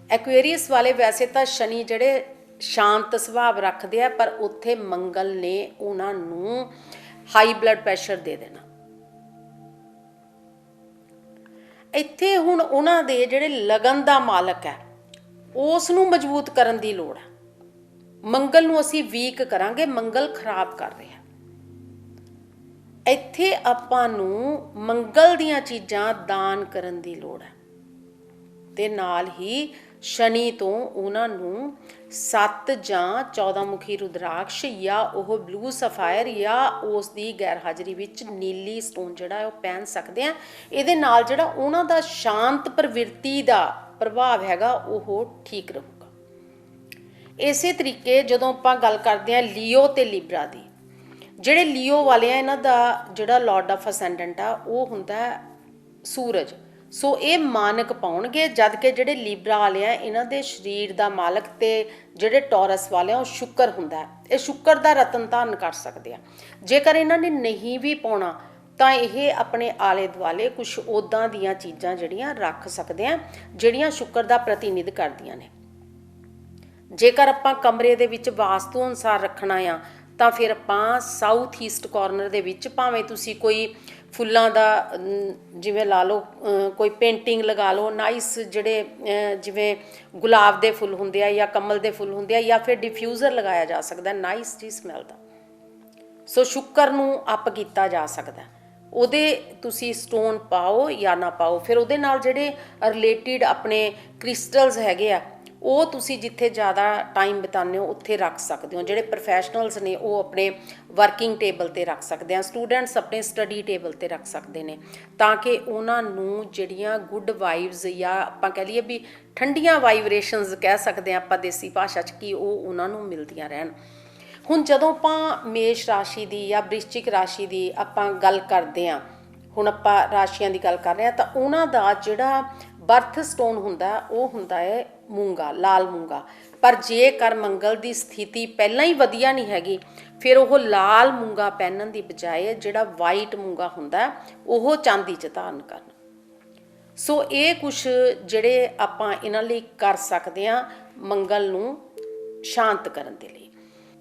Speaker 1: ਐਕੁਏਰੀਅਸ ਵਾਲੇ ਵੈਸੇ ਤਾਂ ਸ਼ਨੀ ਜਿਹੜੇ ਸ਼ਾਂਤ ਸੁਭਾਅ ਰੱਖਦੇ ਆ, ਪਰ ਉੱਥੇ ਮੰਗਲ ਨੇ ਉਹਨਾਂ ਨੂੰ ਹਾਈ ਬਲੱਡ ਪ੍ਰੈਸ਼ਰ ਦੇ ਦੇਣਾ। ਇੱਥੇ ਹੁਣ ਉਹਨਾਂ ਦੇ ਜਿਹੜੇ ਲਗਨ ਦਾ ਮਾਲਕ ਹੈ ਉਸ ਨੂੰ ਮਜ਼ਬੂਤ ਕਰਨ ਦੀ ਲੋੜ ਹੈ। ਮੰਗਲ ਨੂੰ ਅਸੀਂ ਵੀਕ ਕਰਾਂਗੇ, ਮੰਗਲ ਖਰਾਬ ਕਰ ਰਿਹਾ। ਇੱਥੇ ਆਪਾਂ ਨੂੰ ਮੰਗਲ ਦੀਆਂ ਚੀਜ਼ਾਂ ਦਾਨ ਕਰਨ ਦੀ ਲੋੜ ਹੈ, ਤੇ ਨਾਲ ਹੀ शनि तो उन्होंने 7 ਜਾਂ 14 मुखी रुद्राक्ष या वो ब्लू सफायर या उसकी गैर हाज़री विच नीली स्टोन जिहड़ा है वो पहन सकते हैं। इहदे नाल जिहड़ा उन्हां दा शांत प्रवृत्ति का प्रभाव हैगा वो ठीक रहूगा। इसे तरीके जदों आपां गल करते हैं लियो ते लिब्रा की, जिहड़े लियो वाले इन्हां दा जिहड़ा लॉर्ड ऑफ असेंडेंट आ वो हुंदा सूरज। सो ये मानक पाउणगे, जबकि जिहड़े लीबरा वाले आ इन्हां दे शरीर का मालक ते जिहड़े टॉरस वाले वो शुक्र हुंदा है। ये शुक्र का रतन धारण कर सकते हैं। जेकर इन्हां ने नहीं भी पाउणा तो यह अपने आले दुआले कुछ उदां दीयां चीज़ां जिहड़ियां रख सकते हैं जिहड़ियां शुक्र का प्रतिनिध करदियां ने। जेकर आपां कमरे दे विच वास्तु अनुसार रखना आ तो फिर आपां साउथ ईस्ट कॉर्नर दे विच भावें तुसीं कोई फुल्लां दा जिवें ला लो कोई पेंटिंग लगा लो नाइस जिहड़े जिवें गुलाब दे फुल हुंदे आ या कमल दे फुल हुंदे आ या फिर डिफ्यूज़र लगाया जा सकदा नाइस जी स्मैल दा। सो शुक्र नूं अप कीता जा सकदा। ਉਹਦੇ ਤੁਸੀਂ ਸਟੋਨ ਪਾਓ ਜਾਂ ਨਾ ਪਾਓ, ਫਿਰ ਉਹਦੇ ਨਾਲ ਜਿਹੜੇ ਰਿਲੇਟਿਡ ਆਪਣੇ ਕ੍ਰਿਸਟਲਸ ਹੈਗੇ ਆ ਉਹ ਤੁਸੀਂ ਜਿੱਥੇ ਜ਼ਿਆਦਾ ਟਾਈਮ ਬਿਤਾਉਂਦੇ ਹੋ ਉੱਥੇ ਰੱਖ ਸਕਦੇ ਹੋ। ਜਿਹੜੇ ਪ੍ਰੋਫੈਸ਼ਨਲਸ ਨੇ ਉਹ ਆਪਣੇ ਵਰਕਿੰਗ ਟੇਬਲ 'ਤੇ ਰੱਖ ਸਕਦੇ ਆ, ਸਟੂਡੈਂਟਸ ਆਪਣੇ ਸਟੱਡੀ ਟੇਬਲ 'ਤੇ ਰੱਖ ਸਕਦੇ ਨੇ, ਤਾਂ ਕਿ ਉਹਨਾਂ ਨੂੰ ਜਿਹੜੀਆਂ ਗੁੱਡ ਵਾਈਬਸ ਜਾਂ ਆਪਾਂ ਕਹਿ ਲਈਏ ਵੀ ਠੰਡੀਆਂ ਵਾਈਬ੍ਰੇਸ਼ਨਸ ਕਹਿ ਸਕਦੇ ਆ ਆਪਾਂ ਦੇਸੀ ਭਾਸ਼ਾ 'ਚ, ਕਿ ਉਹ ਉਹਨਾਂ ਨੂੰ ਮਿਲਦੀਆਂ ਰਹਿਣ। ਹੁਣ ਜਦੋਂ ਆਪਾਂ ਮੇਸ਼ ਰਾਸ਼ੀ ਦੀ ਜਾਂ ਬ੍ਰਿਸ਼ਚਿਕ ਰਾਸ਼ੀ ਦੀ ਆਪਾਂ ਗੱਲ ਕਰਦੇ ਹਾਂ, ਹੁਣ ਆਪਾਂ ਰਾਸ਼ੀਆਂ ਦੀ ਗੱਲ ਕਰ ਰਹੇ ਹਾਂ, ਤਾਂ ਉਹਨਾਂ ਦਾ ਜਿਹੜਾ ਬਰਥ ਸਟੋਨ ਹੁੰਦਾ ਉਹ ਹੁੰਦਾ ਹੈ ਮੂੰਗਾ, ਲਾਲ ਮੂੰਗਾ। ਪਰ ਜੇਕਰ ਮੰਗਲ ਦੀ ਸਥਿਤੀ ਪਹਿਲਾਂ ਹੀ ਵਧੀਆ ਨਹੀਂ ਹੈਗੀ ਫਿਰ ਉਹ ਲਾਲ ਮੂੰਗਾ ਪਹਿਨਣ ਦੀ ਬਜਾਏ ਜਿਹੜਾ ਵਾਈਟ ਮੂੰਗਾ ਹੁੰਦਾ ਉਹ ਚਾਂਦੀ 'ਚ ਧਾਰਨ ਕਰਨ। ਸੋ ਇਹ ਕੁਛ ਜਿਹੜੇ ਆਪਾਂ ਇਹਨਾਂ ਲਈ ਕਰ ਸਕਦੇ ਹਾਂ ਮੰਗਲ ਨੂੰ ਸ਼ਾਂਤ ਕਰਨ ਦੇ ਲਈ।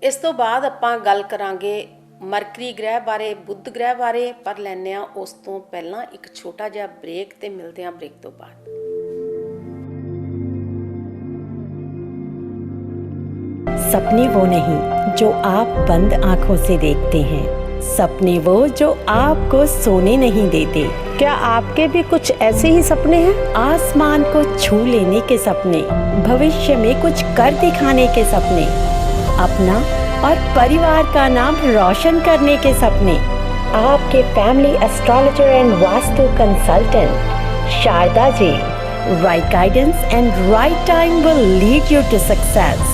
Speaker 1: ਇਸ ਤੋਂ ਬਾਅਦ ਆਪਾਂ ਗੱਲ ਕਰਾਂਗੇ ਮਰਕਰੀ ਗ੍ਰਹਿ ਬਾਰੇ, ਬੁੱਧ ਗ੍ਰਹਿ ਬਾਰੇ, ਪਰ ਲੈਂਦੇ ਹਾਂ ਉਸ ਤੋਂ ਪਹਿਲਾਂ ਇੱਕ ਛੋਟਾ ਜਿਹਾ ਬ੍ਰੇਕ ਤੇ ਮਿਲਦੇ ਹਾਂ ਬ੍ਰੇਕ ਤੋਂ ਬਾਅਦ।
Speaker 2: सपने वो नहीं जो आप बंद आंखों से देखते हैं, सपने वो जो आपको सोने नहीं देते।
Speaker 3: क्या आपके भी कुछ ऐसे ही सपने हैं?
Speaker 2: आसमान को छू लेने के सपने, भविष्य में कुछ कर दिखाने के सपने, अपना और परिवार का नाम रोशन करने के सपने।
Speaker 3: आपके family astrologer and vastu consultant Sharda ji.
Speaker 2: Right guidance and right time will lead you to success.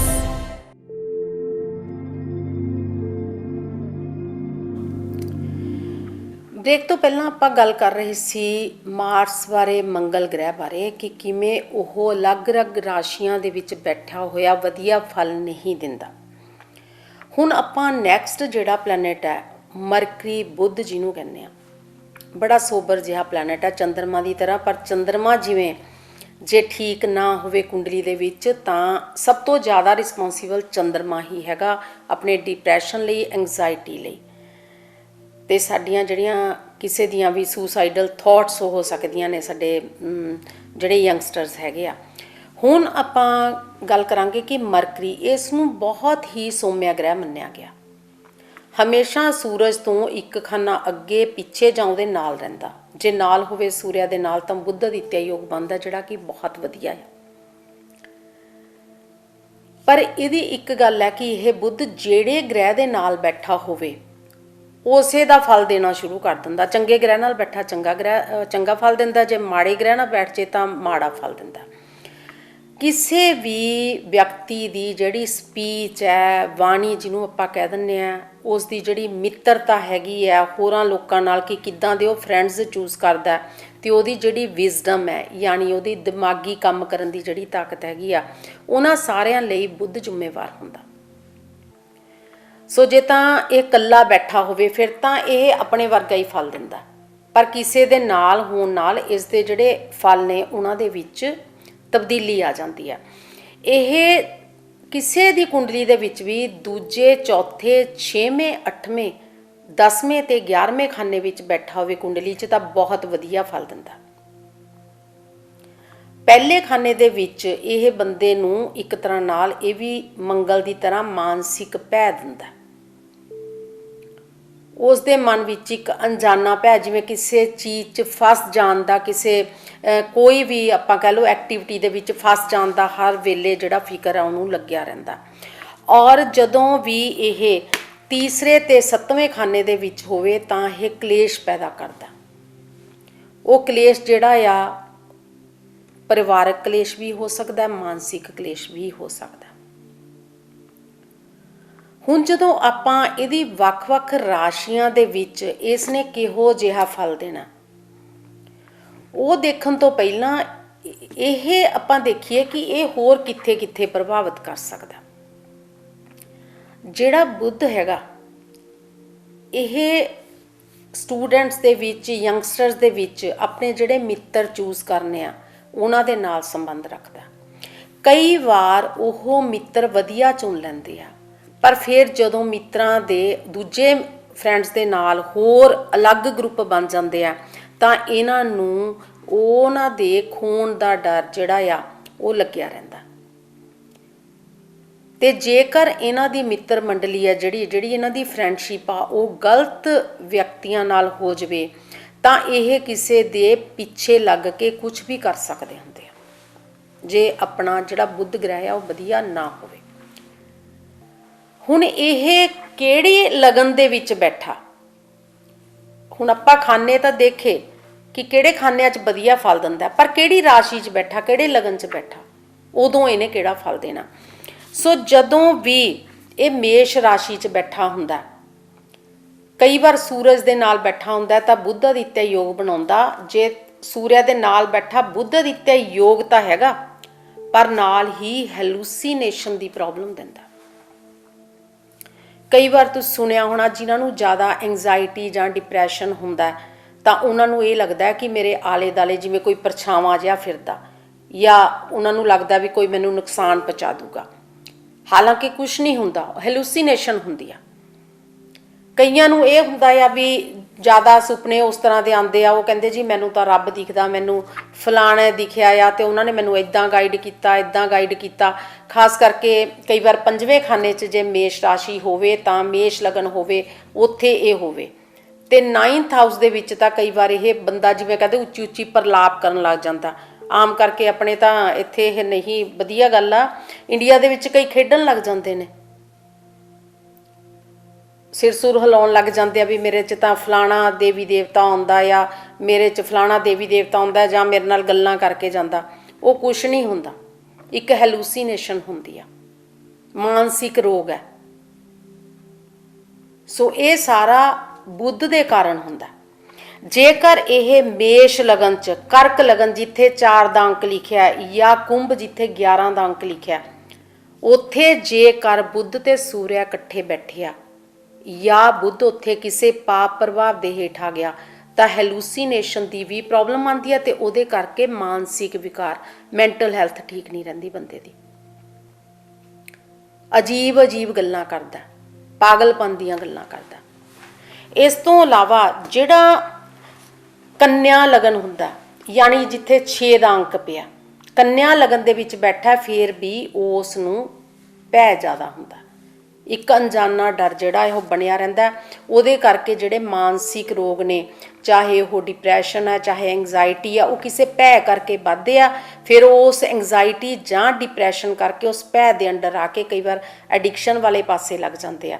Speaker 1: Break ਤੋਂ ਪਹਿਲਾਂ ਆਪਾਂ ਗੱਲ ਕਰ ਰਹੇ ਸੀ ਮਾਰਸ ਬਾਰੇ, ਮੰਗਲ ਗ੍ਰਹਿ ਬਾਰੇ, ਕਿ ਕਿਵੇਂ ਉਹ ਅਲੱਗ-ਅਲੱਗ ਰਾਸ਼ੀਆਂ ਦੇ ਵਿੱਚ ਬੈਠਾ ਹੋਇਆ ਵਧੀਆ ਫਲ ਨਹੀਂ ਦਿੰਦਾ। ਹੁਣ ਆਪਾਂ ਨੈਕਸਟ ਜਿਹੜਾ ਪਲੈਨਟ ਹੈ ਮਰਕਰੀ, ਬੁੱਧ ਜਿਹਨੂੰ ਕਹਿੰਦੇ ਆ, ਬੜਾ ਸੋਬਰ ਜਿਹਾ ਪਲੈਨਟ ਹੈ ਚੰਦਰਮਾ ਦੀ ਤਰ੍ਹਾਂ। ਪਰ ਚੰਦਰਮਾ ਜਿਵੇਂ ਜੇ ਠੀਕ ਨਾ ਹੋਵੇ ਕੁੰਡਲੀ ਦੇ ਵਿੱਚ ਤਾਂ ਸਭ ਤੋਂ ਜ਼ਿਆਦਾ ਰਿਸਪੌਂਸੀਬਲ ਚੰਦਰਮਾ ਹੀ ਹੈਗਾ ਆਪਣੇ ਡਿਪਰੈਸ਼ਨ ਲਈ, ਐਂਗਜ਼ਾਇਟੀ ਲਈ, ਅਤੇ ਸਾਡੀਆਂ ਜਿਹੜੀਆਂ ਕਿਸੇ ਦੀਆਂ ਵੀ ਸੁਸਾਈਡਲ ਥੋਟਸ ਹੋ ਸਕਦੀਆਂ ਨੇ ਸਾਡੇ ਜਿਹੜੇ ਯੰਗਸਟਰਸ ਹੈਗੇ ਆ। ਹੁਣ ਆਪਾਂ ਗੱਲ ਕਰਾਂਗੇ ਕਿ ਮਰਕਰੀ, ਇਸ ਨੂੰ ਬਹੁਤ ਹੀ ਸੌਮਿਆ ਗ੍ਰਹਿ ਮੰਨਿਆ ਗਿਆ। ਹਮੇਸ਼ਾ ਸੂਰਜ ਤੋਂ ਇੱਕ ਖਾਨਾ ਅੱਗੇ ਪਿੱਛੇ ਜਾਂ ਉਹਦੇ ਨਾਲ ਰਹਿੰਦਾ। ਜੇ ਨਾਲ ਹੋਵੇ ਸੂਰਿਆ ਦੇ ਨਾਲ ਤਾਂ ਬੁੱਧ ਅਦਿੱਤਿਆ ਯੋਗ ਬਣਦਾ, ਜਿਹੜਾ ਕਿ ਬਹੁਤ ਵਧੀਆ ਹੈ। ਪਰ ਇਹਦੀ ਇੱਕ ਗੱਲ ਹੈ ਕਿ ਇਹ ਬੁੱਧ ਜਿਹੜੇ ਗ੍ਰਹਿ ਦੇ ਨਾਲ ਬੈਠਾ ਹੋਵੇ ਉਸੇ ਦਾ ਫਲ ਦੇਣਾ ਸ਼ੁਰੂ ਕਰ ਦਿੰਦਾ। ਚੰਗੇ ਗ੍ਰਹਿ ਨਾਲ ਬੈਠਾ ਚੰਗਾ ਫਲ ਦਿੰਦਾ, ਜੇ ਮਾੜੇ ਗ੍ਰਹਿ ਨਾਲ ਬੈਠ ਜੇ ਤਾਂ ਮਾੜਾ ਫਲ ਦਿੰਦਾ। ਕਿਸੇ ਵੀ ਵਿਅਕਤੀ ਦੀ ਜਿਹੜੀ ਸਪੀਚ ਹੈ, ਬਾਣੀ ਜਿਹਨੂੰ ਆਪਾਂ ਕਹਿ ਦਿੰਦੇ ਹਾਂ, ਉਸ ਦੀ ਜਿਹੜੀ ਮਿੱਤਰਤਾ ਹੈਗੀ ਹੈ ਹੋਰਾਂ ਲੋਕਾਂ ਨਾਲ, ਕਿ ਕਿੱਦਾਂ ਦੇ ਉਹ ਫਰੈਂਡਸ ਚੂਜ਼ ਕਰਦਾ, ਅਤੇ ਉਹਦੀ ਜਿਹੜੀ ਵਿਜ਼ਡਮ ਹੈ ਯਾਨੀ ਉਹਦੀ ਦਿਮਾਗੀ ਕੰਮ ਕਰਨ ਦੀ ਜਿਹੜੀ ਤਾਕਤ ਹੈਗੀ ਆ, ਉਹਨਾਂ ਸਾਰਿਆਂ ਲਈ ਬੁੱਧ ਜ਼ਿੰਮੇਵਾਰ ਹੁੰਦਾ। ਸੋ ਜੇ ਤਾਂ ਇਹ ਇਕੱਲਾ ਬੈਠਾ ਹੋਵੇ ਫਿਰ ਤਾਂ ਇਹ ਆਪਣੇ ਵਰਗਾ ਹੀ ਫਲ ਦਿੰਦਾ, ਪਰ ਕਿਸੇ ਦੇ ਨਾਲ ਹੋਣ ਨਾਲ ਇਸ ਦੇ ਜਿਹੜੇ ਫਲ ਨੇ ਉਹਨਾਂ ਦੇ ਵਿੱਚ ਤਬਦੀਲੀ ਆ ਜਾਂਦੀ ਹੈ। ਇਹ ਕਿਸੇ ਦੀ ਕੁੰਡਲੀ ਦੇ ਵਿੱਚ ਵੀ ਦੂਜੇ, ਚੌਥੇ, 6ਵੇਂ, 8ਵੇਂ, 10ਵੇਂ ਅਤੇ 11ਵੇਂ ਖਾਨੇ ਵਿੱਚ ਬੈਠਾ ਹੋਵੇ ਕੁੰਡਲੀ 'ਚ ਤਾਂ ਬਹੁਤ ਵਧੀਆ ਫਲ ਦਿੰਦਾ। ਪਹਿਲੇ ਖਾਨੇ ਦੇ ਵਿੱਚ ਇਹ ਬੰਦੇ ਨੂੰ ਇੱਕ ਤਰ੍ਹਾਂ ਨਾਲ ਇਹ ਵੀ ਮੰਗਲ ਦੀ ਤਰ੍ਹਾਂ ਮਾਨਸਿਕ ਭੈ ਦਿੰਦਾ। ਉਸ ਦੇ ਮਨ ਵਿੱਚ ਇੱਕ ਅਣਜਾਣਾ ਭੈ, ਜਿਵੇਂ ਕਿਸੇ ਚੀਜ਼ 'ਚ ਫਸ ਜਾਣ ਦਾ, ਕਿਸੇ ਕੋਈ ਵੀ ਆਪਾਂ ਕਹਿ ਲਓ ਐਕਟੀਵਿਟੀ ਦੇ ਵਿੱਚ ਫਸ ਜਾਣ ਦਾ ਹਰ ਵੇਲੇ ਜਿਹੜਾ ਫਿਕਰ ਆ ਉਹਨੂੰ ਲੱਗਿਆ ਰਹਿੰਦਾ। ਔਰ ਜਦੋਂ ਵੀ ਇਹ ਤੀਸਰੇ ਤੇ 7ਵੇਂ ਖਾਨੇ ਦੇ ਵਿੱਚ ਹੋਵੇ ਤਾਂ ਇਹ ਕਲੇਸ਼ ਪੈਦਾ ਕਰਦਾ। ਉਹ ਕਲੇਸ਼ ਜਿਹੜਾ ਆ ਪਰਿਵਾਰਕ ਕਲੇਸ਼ ਵੀ ਹੋ ਸਕਦਾ, ਮਾਨਸਿਕ ਕਲੇਸ਼ ਵੀ ਹੋ ਸਕਦਾ। ਹੁਣ ਜਦੋਂ ਆਪਾਂ ਇਹਦੀ ਵੱਖ-ਵੱਖ ਰਾਸ਼ੀਆਂ ਦੇ ਵਿੱਚ ਇਸ ਨੇ ਕਿਹੋ ਜਿਹਾ ਫਲ ਦੇਣਾ, ਉਹ ਦੇਖਣ ਤੋਂ ਪਹਿਲਾਂ ਇਹ ਆਪਾਂ ਦੇਖੀਏ ਕਿ ਇਹ ਹੋਰ ਕਿੱਥੇ-ਕਿੱਥੇ ਪ੍ਰਭਾਵਿਤ ਕਰ ਸਕਦਾ। ਜਿਹੜਾ ਬੁੱਧ ਹੈਗਾ ਇਹ ਸਟੂਡੈਂਟਸ ਦੇ ਵਿੱਚ, ਯੰਗਸਟਰਸ ਦੇ ਵਿੱਚ ਆਪਣੇ ਜਿਹੜੇ ਮਿੱਤਰ ਚੂਜ਼ ਕਰਨੇ ਆ ਉਹਨਾਂ ਦੇ ਨਾਲ ਸੰਬੰਧ ਰੱਖਦਾ। ਕਈ ਵਾਰ ਉਹ ਮਿੱਤਰ ਵਧੀਆ ਚੁਣ ਲੈਂਦੇ ਆ, ਪਰ ਫਿਰ ਜਦੋਂ ਮਿੱਤਰਾਂ ਦੇ ਦੂਜੇ ਫਰੈਂਡਸ ਦੇ ਨਾਲ ਹੋਰ ਅਲੱਗ ਗਰੁੱਪ ਬਣ ਜਾਂਦੇ ਆ ਤਾਂ ਇਹਨਾਂ ਨੂੰ ਉਹਨਾਂ ਦੇ ਖੋਣ ਦਾ ਡਰ ਜਿਹੜਾ ਆ ਉਹ ਲੱਗਿਆ ਰਹਿੰਦਾ। ਤੇ ਜੇਕਰ ਇਹਨਾਂ ਦੀ ਮਿੱਤਰ ਮੰਡਲੀ ਹੈ ਜਿਹੜੀ ਇਹਨਾਂ ਦੀ ਫਰੈਂਡਸ਼ਿਪ ਆ ਉਹ ਗਲਤ ਵਿਅਕਤੀਆਂ ਨਾਲ ਹੋ ਜਾਵੇ ਤਾਂ ਇਹ ਕਿਸੇ ਦੇ ਪਿੱਛੇ ਲੱਗ ਕੇ ਕੁਝ ਵੀ ਕਰ ਸਕਦੇ ਹੁੰਦੇ ਆ, ਜੇ ਆਪਣਾ ਜਿਹੜਾ ਬੁੱਧ ਗ੍ਰਹਿ ਆ ਉਹ ਵਧੀਆ ਨਾ ਹੋਵੇ। ਹੁਣ ਇਹ ਕਿਹੜੀ ਲਗਨ ਦੇ ਵਿੱਚ ਬੈਠਾ, ਹੁਣ ਆਪਾਂ ਖਾਨੇ ਤਾਂ ਦੇਖੇ ਕਿ ਕਿਹੜੇ ਖਾਨਿਆਂ 'ਚ ਵਧੀਆ ਫਲ ਦਿੰਦਾ, ਪਰ ਕਿਹੜੀ ਰਾਸ਼ੀ 'ਚ ਬੈਠਾ, ਕਿਹੜੇ ਲਗਨ 'ਚ ਬੈਠਾ, ਉਦੋਂ ਇਹਨੇ ਕਿਹੜਾ ਫਲ ਦੇਣਾ। ਸੋ ਜਦੋਂ ਵੀ ਇਹ ਮੇਸ਼ ਰਾਸ਼ੀ 'ਚ ਬੈਠਾ ਹੁੰਦਾ, ਕਈ ਵਾਰ ਸੂਰਜ ਦੇ ਨਾਲ ਬੈਠਾ ਹੁੰਦਾ ਤਾਂ ਬੁੱਧ ਆਦਿਤਿਆ ਯੋਗ ਬਣਾਉਂਦਾ। ਜੇ ਸੂਰਿਆ ਦੇ ਨਾਲ ਬੈਠਾ ਬੁੱਧ ਆਦਿਤਿਆ ਯੋਗ ਤਾਂ ਹੈਗਾ, ਪਰ ਨਾਲ ਹੀ ਹੈਲੂਸੀਨੇਸ਼ਨ ਦੀ ਪ੍ਰੋਬਲਮ ਦਿੰਦਾ। ਕਈ ਵਾਰ ਤੁਸੀਂ ਸੁਣਿਆ ਹੋਣਾ ਜਿਨ੍ਹਾਂ ਨੂੰ ਜ਼ਿਆਦਾ ਐਂਗਜ਼ਾਇਟੀ ਜਾਂ ਡਿਪਰੈਸ਼ਨ ਹੁੰਦਾ ਤਾਂ ਉਹਨਾਂ ਨੂੰ ਇਹ ਲੱਗਦਾ ਕਿ ਮੇਰੇ ਆਲੇ ਦੁਆਲੇ ਜਿਵੇਂ ਕੋਈ ਪਰਛਾਵਾਂ ਜਿਹਾ ਫਿਰਦਾ, ਜਾਂ ਉਹਨਾਂ ਨੂੰ ਲੱਗਦਾ ਵੀ ਕੋਈ ਮੈਨੂੰ ਨੁਕਸਾਨ ਪਹੁੰਚਾ ਦੂਗਾ, ਹਾਲਾਂਕਿ ਕੁਝ ਨਹੀਂ ਹੁੰਦਾ, ਹੈਲੂਸੀਨੇਸ਼ਨ ਹੁੰਦੀ ਆ। ਕਈਆਂ ਨੂੰ ਇਹ ਹੁੰਦਾ ਆ ਵੀ ਜ਼ਿਆਦਾ ਸੁਪਨੇ ਉਸ ਤਰ੍ਹਾਂ ਦੇ ਆਉਂਦੇ ਆ, ਉਹ ਕਹਿੰਦੇ ਜੀ ਮੈਨੂੰ ਤਾਂ ਰੱਬ ਦਿਖਦਾ, ਮੈਨੂੰ ਫਲਾਣਾ ਦਿਖਿਆ ਆ ਤੇ ਉਹਨਾਂ ਨੇ ਮੈਨੂੰ ਇੱਦਾਂ ਗਾਈਡ ਕੀਤਾ, ਇੱਦਾਂ ਗਾਈਡ ਕੀਤਾ। ਖਾਸ ਕਰਕੇ ਕਈ ਵਾਰ 5ਵੇਂ ਖਾਨੇ 'ਚ ਜੇ ਮੇਸ਼ ਰਾਸ਼ੀ ਹੋਵੇ ਤਾਂ ਮੇਸ਼ ਲਗਨ ਹੋਵੇ, ਉੱਥੇ ਇਹ ਹੋਵੇ। ਤੇ 9th ਹਾਊਸ ਦੇ ਵਿੱਚ ਤਾਂ ਕਈ ਵਾਰ ਇਹ ਬੰਦਾ ਜਿਵੇਂ ਕਹਿੰਦੇ ਉੱਚੀ ਉੱਚੀ ਪ੍ਰਲਾਪ ਕਰਨ ਲੱਗ ਜਾਂਦਾ। ਆਮ ਕਰਕੇ ਆਪਣੇ ਤਾਂ ਇੱਥੇ ਇਹ ਨਹੀਂ, ਵਧੀਆ ਗੱਲ ਆ, ਇੰਡੀਆ ਦੇ ਵਿੱਚ ਕਈ ਖੇਡਣ ਲੱਗ ਜਾਂਦੇ ਨੇ, ਸਿਰ ਸੁਰ ਹਿਲਾਉਣ ਲੱਗ ਜਾਂਦੇ ਆ ਵੀ ਮੇਰੇ 'ਚ ਤਾਂ ਫਲਾਣਾ ਦੇਵੀ ਦੇਵਤਾ ਆਉਂਦਾ ਆ, ਮੇਰੇ 'ਚ ਫਲਾਣਾ ਦੇਵੀ ਦੇਵਤਾ ਆਉਂਦਾ, ਜਾਂ ਮੇਰੇ ਨਾਲ ਗੱਲਾਂ ਕਰਕੇ ਜਾਂਦਾ। ਉਹ ਕੁਛ ਨਹੀਂ ਹੁੰਦਾ, ਇੱਕ ਹੈਲੂਸੀਨੇਸ਼ਨ ਹੁੰਦੀ ਆ, ਮਾਨਸਿਕ ਰੋਗ ਹੈ। ਸੋ ਇਹ ਸਾਰਾ ਬੁੱਧ ਦੇ ਕਾਰਨ ਹੁੰਦਾ। ਜੇਕਰ ਇਹ ਮੇਸ਼ ਲਗਨ 'ਚ, ਕਰਕ ਲਗਨ ਜਿੱਥੇ 4 ਦਾ ਅੰਕ ਲਿਖਿਆ ਜਾਂ ਕੁੰਭ ਜਿੱਥੇ 11 ਦਾ ਅੰਕ ਲਿਖਿਆ, ਉੱਥੇ ਜੇਕਰ ਬੁੱਧ ਤੇ ਸੂਰਿਆ ਇਕੱਠੇ ਬੈਠੇ ਆ ਜਾਂ ਬੁੱਧ ਉੱਥੇ ਕਿਸੇ ਪਾਪ ਪ੍ਰਭਾਵ ਦੇ ਹੇਠ ਆ ਗਿਆ ਤਾਂ ਹੈਲੂਸੀਨੇਸ਼ਨ ਦੀ ਵੀ ਪ੍ਰੋਬਲਮ ਆਉਂਦੀ ਹੈ ਤੇ ਉਹਦੇ ਕਰਕੇ ਮਾਨਸਿਕ ਵਿਕਾਰ, ਮੈਂਟਲ ਹੈਲਥ ਠੀਕ ਨਹੀਂ ਰਹਿੰਦੀ ਬੰਦੇ ਦੀ। ਅਜੀਬ ਅਜੀਬ ਗੱਲਾਂ ਕਰਦਾ, ਪਾਗਲਪਨ ਦੀਆਂ ਗੱਲਾਂ ਕਰਦਾ। ਇਸ ਤੋਂ ਇਲਾਵਾ ਜਿਹੜਾ ਕੰਨਿਆ ਲਗਨ ਹੁੰਦਾ, ਯਾਨੀ ਜਿੱਥੇ 6 ਦਾ ਅੰਕ ਪਿਆ, ਕੰਨਿਆ ਲਗਨ ਦੇ ਵਿੱਚ ਬੈਠਾ, ਫਿਰ ਵੀ ਉਸ ਨੂੰ ਭੈ ਜ਼ਿਆਦਾ ਹੁੰਦਾ, ਇੱਕ ਅਣਜਾਣਾ ਡਰ ਜਿਹੜਾ ਉਹ ਬਣਿਆ ਰਹਿੰਦਾ। ਉਹਦੇ ਕਰਕੇ ਜਿਹੜੇ ਮਾਨਸਿਕ ਰੋਗ ਨੇ, ਚਾਹੇ ਉਹ ਡਿਪਰੈਸ਼ਨ ਹੈ, ਚਾਹੇ ਐਂਗਜ਼ਾਇਟੀ ਆ, ਉਹ ਕਿਸੇ ਭੈ ਕਰਕੇ ਵੱਧਦੇ ਆ। ਫਿਰ ਉਸ ਐਂਗਜ਼ਾਇਟੀ ਜਾਂ ਡਿਪਰੈਸ਼ਨ ਕਰਕੇ ਉਸ ਭੈ ਦੇ ਅੰਡਰ ਆ ਕੇ ਕਈ ਵਾਰ ਐਡਿਕਸ਼ਨ ਵਾਲੇ ਪਾਸੇ ਲੱਗ ਜਾਂਦੇ ਆ।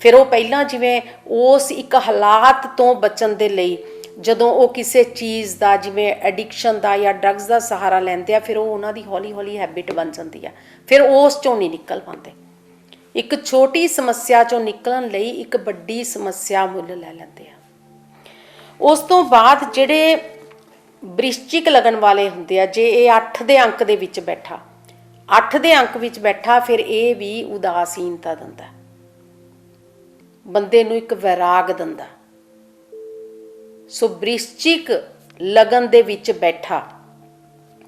Speaker 1: ਫਿਰ ਉਹ ਪਹਿਲਾਂ ਜਿਵੇਂ ਉਸ ਇੱਕ ਹਾਲਾਤ ਤੋਂ ਬਚਣ ਦੇ ਲਈ ਜਦੋਂ ਉਹ ਕਿਸੇ ਚੀਜ਼ ਦਾ, ਜਿਵੇਂ ਐਡਿਕਸ਼ਨ ਦਾ ਜਾਂ ਡਰੱਗਸ ਦਾ ਸਹਾਰਾ ਲੈਂਦੇ ਆ, ਫਿਰ ਉਹ ਉਹਨਾਂ ਦੀ ਹੌਲੀ ਹੌਲੀ ਹੈਬਿਟ ਬਣ ਜਾਂਦੀ ਆ, ਫਿਰ ਉਸ ਚੋਂ ਨਹੀਂ ਨਿਕਲ ਪਾਉਂਦੇ। ਇੱਕ ਛੋਟੀ ਸਮੱਸਿਆ ਚੋਂ ਨਿਕਲਣ ਲਈ ਇੱਕ ਵੱਡੀ ਸਮੱਸਿਆ ਮੁੱਲ ਲੈ ਲੈਂਦੇ ਆ। ਉਸ ਤੋਂ ਬਾਅਦ ਜਿਹੜੇ ਬ੍ਰਿਸ਼ਚਿਕ ਲਗਨ ਵਾਲੇ ਹੁੰਦੇ ਆ, ਜੇ ਇਹ 8 ਦੇ ਅੰਕ ਦੇ ਵਿੱਚ ਬੈਠਾ, 8 ਦੇ ਅੰਕ ਵਿੱਚ ਬੈਠਾ, ਫਿਰ ਇਹ ਵੀ ਉਦਾਸੀਨਤਾ ਦਿੰਦਾ, ਬੰਦੇ ਨੂੰ ਇੱਕ ਵੈਰਾਗ ਦਿੰਦਾ। ਸੋ ਬ੍ਰਿਸ਼ਚਿਕ ਲਗਨ ਦੇ ਵਿੱਚ ਬੈਠਾ